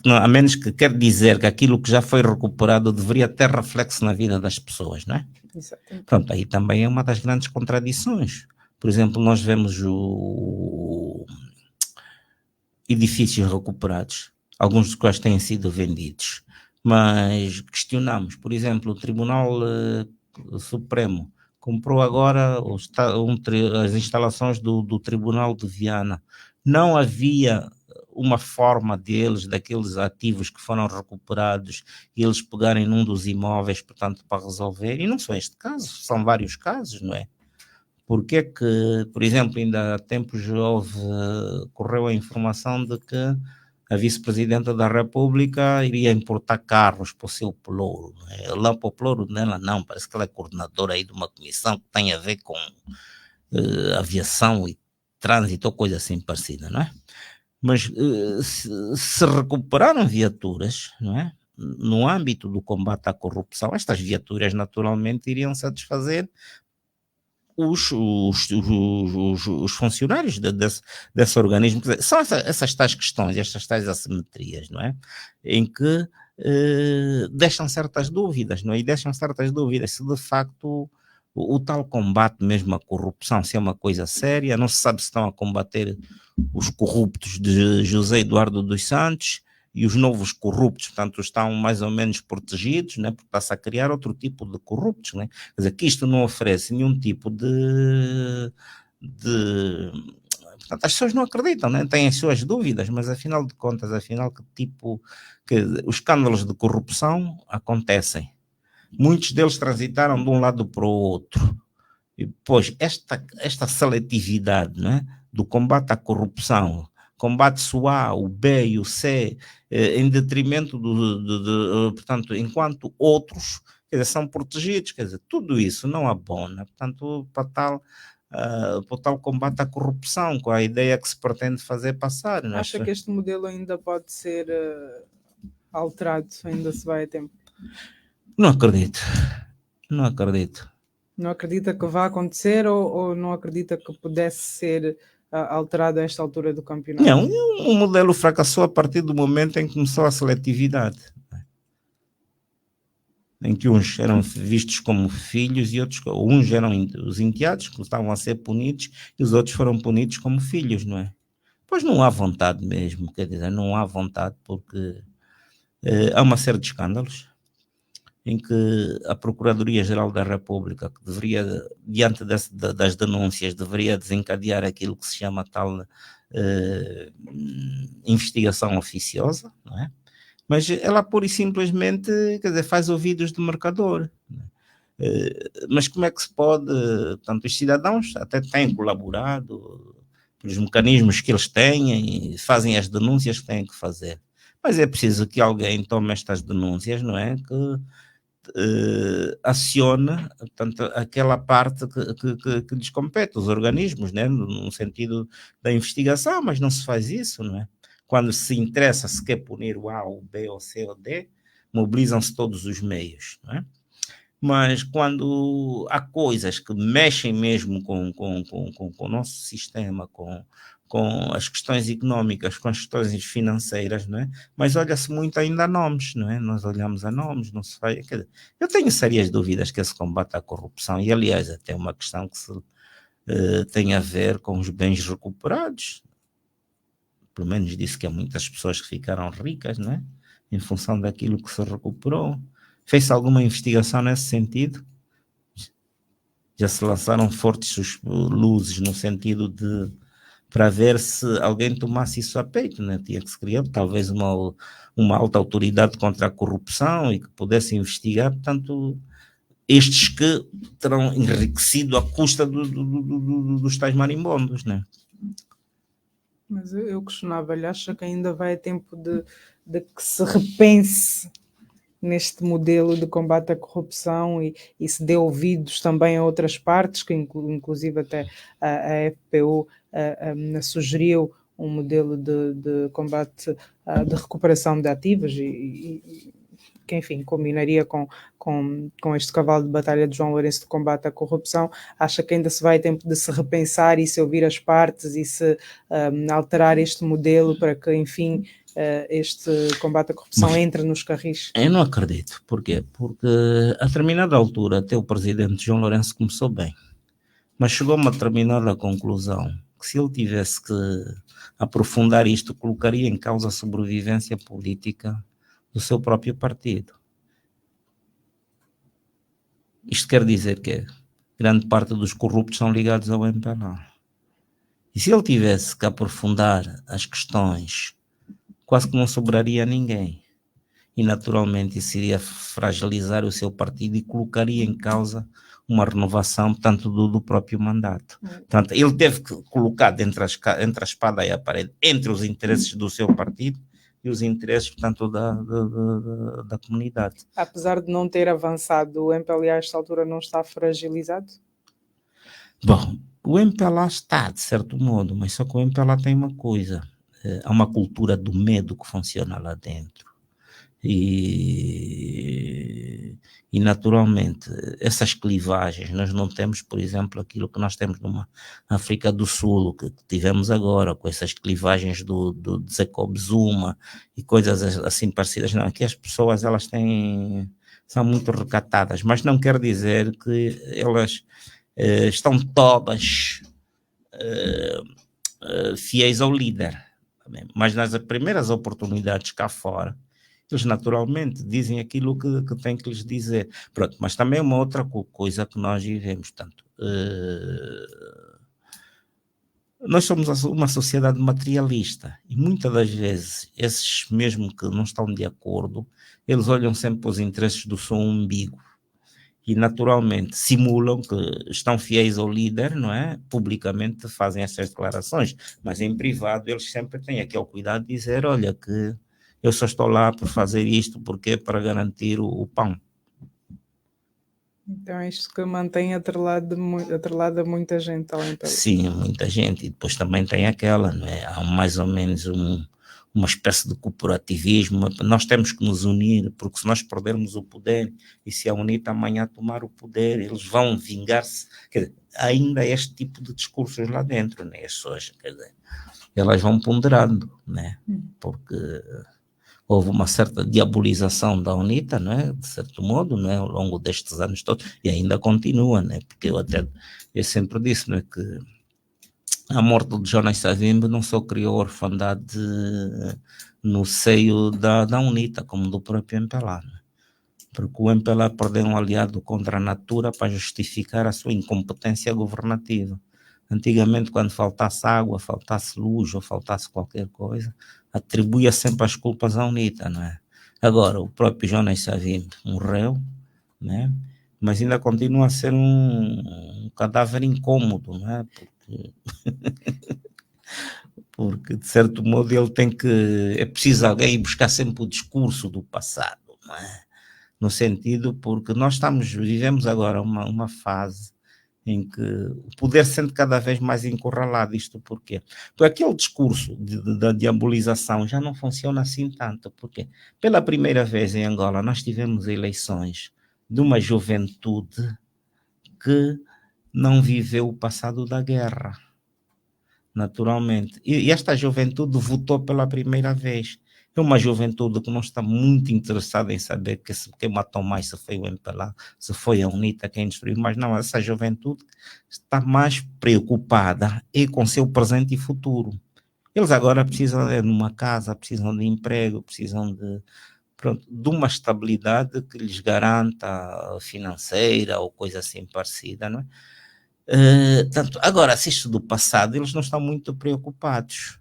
A menos que quer dizer que aquilo que já foi recuperado deveria ter reflexo na vida das pessoas, não é? Exatamente. Pronto, aí também é uma das grandes contradições. Por exemplo, nós vemos edifícios recuperados, alguns dos quais têm sido vendidos, mas questionamos, por exemplo, o Tribunal Supremo comprou agora as instalações do Tribunal de Viana. Não havia uma forma deles, daqueles ativos que foram recuperados, e eles pegarem num dos imóveis, portanto, para resolver, e não só este caso, são vários casos, não é? Porque é que, por exemplo, ainda há tempos correu a informação de que a vice-presidenta da República iria importar carros para o seu pelouro, não é? Lá para o pelouro dela não, parece que ela é coordenadora aí de uma comissão que tem a ver com aviação e trânsito ou coisa assim parecida, não é? Mas se recuperaram viaturas, não é? No âmbito do combate à corrupção, estas viaturas naturalmente iriam satisfazer os funcionários desse organismo. Quer dizer, são essas tais questões, estas tais assimetrias, não é? Em que deixam certas dúvidas, não é? E deixam certas dúvidas se de facto o tal combate mesmo à corrupção, se é uma coisa séria, não se sabe se estão a combater os corruptos de José Eduardo dos Santos e os novos corruptos, portanto, estão mais ou menos protegidos, né, porque está-se a criar outro tipo de corruptos, né? Quer dizer, que isto não oferece nenhum tipo de portanto, as pessoas não acreditam, né? Têm as suas dúvidas, mas afinal de contas, que os escândalos de corrupção acontecem. Muitos deles transitaram de um lado para o outro. E, pois, esta seletividade, né, do combate à corrupção, combate-se o A, o B e o C, em detrimento portanto, enquanto outros, quer dizer, são protegidos, quer dizer, tudo isso não abona, portanto, para o tal combate à corrupção, com a ideia que se pretende fazer passar. Não é? Acha que este modelo ainda pode ser alterado, ainda se vai a tempo? Não acredito, não acredito. Não acredita que vá acontecer ou não acredita que pudesse ser alterado a esta altura do campeonato? Não, o modelo fracassou a partir do momento em que começou a seletividade, em que uns eram vistos como filhos e outros, uns eram os enteados que estavam a ser punidos e os outros foram punidos como filhos, não é? Pois não há vontade mesmo, quer dizer, não há vontade porque há uma série de escândalos em que a Procuradoria-Geral da República, que deveria, diante das denúncias, deveria desencadear aquilo que se chama tal investigação oficiosa, não é? Mas ela pura e simplesmente, quer dizer, faz ouvidos de mercador. Mas como é que se pode, portanto, os cidadãos até têm colaborado pelos mecanismos que eles têm e fazem as denúncias que têm que fazer. Mas é preciso que alguém tome estas denúncias, não é? Que aciona, portanto, aquela parte que lhes compete, os organismos, né? No sentido da investigação, mas não se faz isso, não é? Quando se interessa se quer punir o A, o B, o C ou D, mobilizam-se todos os meios, não é? Mas quando há coisas que mexem mesmo com o nosso sistema, com as questões económicas, com as questões financeiras, não é? Mas olha-se muito ainda a nomes, não é? Nós olhamos a nomes, não se faz... Eu tenho sérias dúvidas que esse combate à corrupção, e aliás até uma questão que tem a ver com os bens recuperados, pelo menos disse que há muitas pessoas que ficaram ricas, não é? Em função daquilo que se recuperou. Fez-se alguma investigação nesse sentido? Já se lançaram fortes luzes no sentido de para ver se alguém tomasse isso a peito, né? Tinha que se criar talvez uma alta autoridade contra a corrupção e que pudesse investigar, portanto, estes que terão enriquecido à custa dos tais marimbondos, né? Mas eu questionava-lhe, acha que ainda vai a tempo de que se repense neste modelo de combate à corrupção e se dê ouvidos também a outras partes, que inclusive até a FPU sugeriu um modelo de combate, de recuperação de ativos e que, enfim, combinaria com este cavalo de batalha de João Lourenço de combate à corrupção. Acha que ainda se vai a tempo de se repensar e se ouvir as partes e se alterar este modelo para que, enfim, este combate à corrupção entre nos carris? Eu não acredito. Porquê? Porque a determinada altura até o presidente João Lourenço começou bem, mas chegou a uma determinada conclusão que se ele tivesse que aprofundar isto, colocaria em causa a sobrevivência política do seu próprio partido. Isto quer dizer que grande parte dos corruptos são ligados ao MPLA. E se ele tivesse que aprofundar as questões quase que não sobraria a ninguém. E naturalmente isso iria fragilizar o seu partido e colocaria em causa uma renovação, portanto, do próprio mandato. Portanto, ele teve que colocar entre a espada e a parede, entre os interesses do seu partido e os interesses, portanto, da comunidade. Apesar de não ter avançado, o MPLA a esta altura não está fragilizado? Bom, o MPLA está, de certo modo, mas só que o MPLA tem uma coisa, há uma cultura do medo que funciona lá dentro. E naturalmente, essas clivagens, nós não temos, por exemplo, aquilo que nós temos numa África do Sul, que tivemos agora, com essas clivagens do Jacob Zuma e coisas assim parecidas. Não, aqui as pessoas, elas são muito recatadas, mas não quer dizer que elas estão todas fiéis ao líder. Mas nas primeiras oportunidades cá fora, eles naturalmente dizem aquilo que têm que lhes dizer. Pronto, mas também é uma outra coisa que nós vivemos. Portanto, nós somos uma sociedade materialista e muitas das vezes esses mesmo que não estão de acordo, eles olham sempre para os interesses do seu umbigo e naturalmente simulam que estão fiéis ao líder, não é? Publicamente fazem essas declarações, mas em privado eles sempre têm aquele cuidado de dizer, olha que eu só estou lá por fazer isto porque para garantir o pão. Então é isto que mantém atrelado a muita gente ao MPLA. Sim, muita gente. E depois também tem aquela, não é? Há mais ou menos uma espécie de corporativismo. Nós temos que nos unir, porque se nós perdermos o poder e se a UNITA amanhã tomar o poder, eles vão vingar-se. Quer dizer, ainda há este tipo de discursos lá dentro, né? As pessoas, quer dizer, elas vão ponderando, né? Porque houve uma certa diabolização da UNITA, não é? De certo modo, não é? Ao longo destes anos todos, e ainda continua, né? Porque eu sempre disse, não é? Que a morte de Jonas Savimbi não só criou orfandade no seio da UNITA, como do próprio MPLA, né? Porque o MPLA perdeu um aliado contra a natura para justificar a sua incompetência governativa. Antigamente, quando faltasse água, faltasse luz ou faltasse qualquer coisa, atribuía sempre as culpas à UNITA, não é? Agora, o próprio Jonas Savimbi morreu, né? Mas ainda continua a ser um cadáver incômodo, não é? Porque, de certo modo, ele é preciso alguém ir buscar sempre o discurso do passado, não é? No sentido, porque nós vivemos agora uma fase em que o poder sente cada vez mais encurralado. Isto porquê? Porque aquele discurso da diabolização já não funciona assim tanto. Porque pela primeira vez em Angola nós tivemos eleições de uma juventude que não viveu o passado da guerra, naturalmente. E esta juventude votou pela primeira vez. É uma juventude que não está muito interessada em saber quem matou mais, se foi o MPLA, se foi a UNITA quem destruiu, mas não, essa juventude está mais preocupada com seu presente e futuro. Eles agora precisam de uma casa, precisam de emprego, precisam de uma estabilidade que lhes garanta financeira ou coisa assim parecida, não é? Agora, se isto do passado, eles não estão muito preocupados.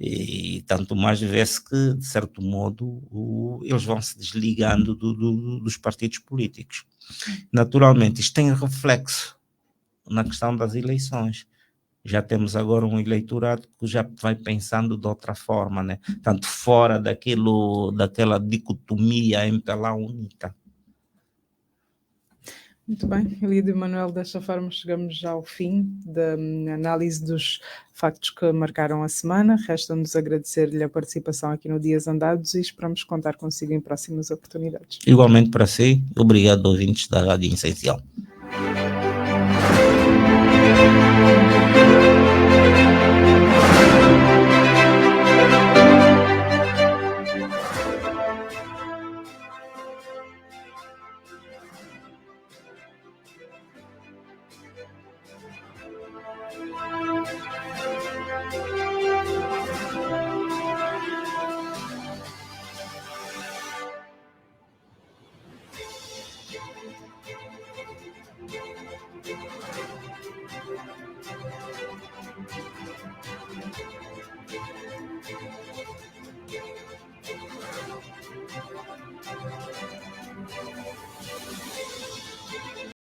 E tanto mais vê-se que, de certo modo, eles vão se desligando dos partidos políticos. Naturalmente, isto tem reflexo na questão das eleições. Já temos agora um eleitorado que já vai pensando de outra forma, né? Tanto fora daquela dicotomia MPLA-UNITA. Muito bem, Elidio Manuel, desta forma chegamos já ao fim da análise dos factos que marcaram a semana. Resta-nos agradecer-lhe a participação aqui no Dias Andados e esperamos contar consigo em próximas oportunidades. Igualmente para si, obrigado ouvintes da Rádio Essencial.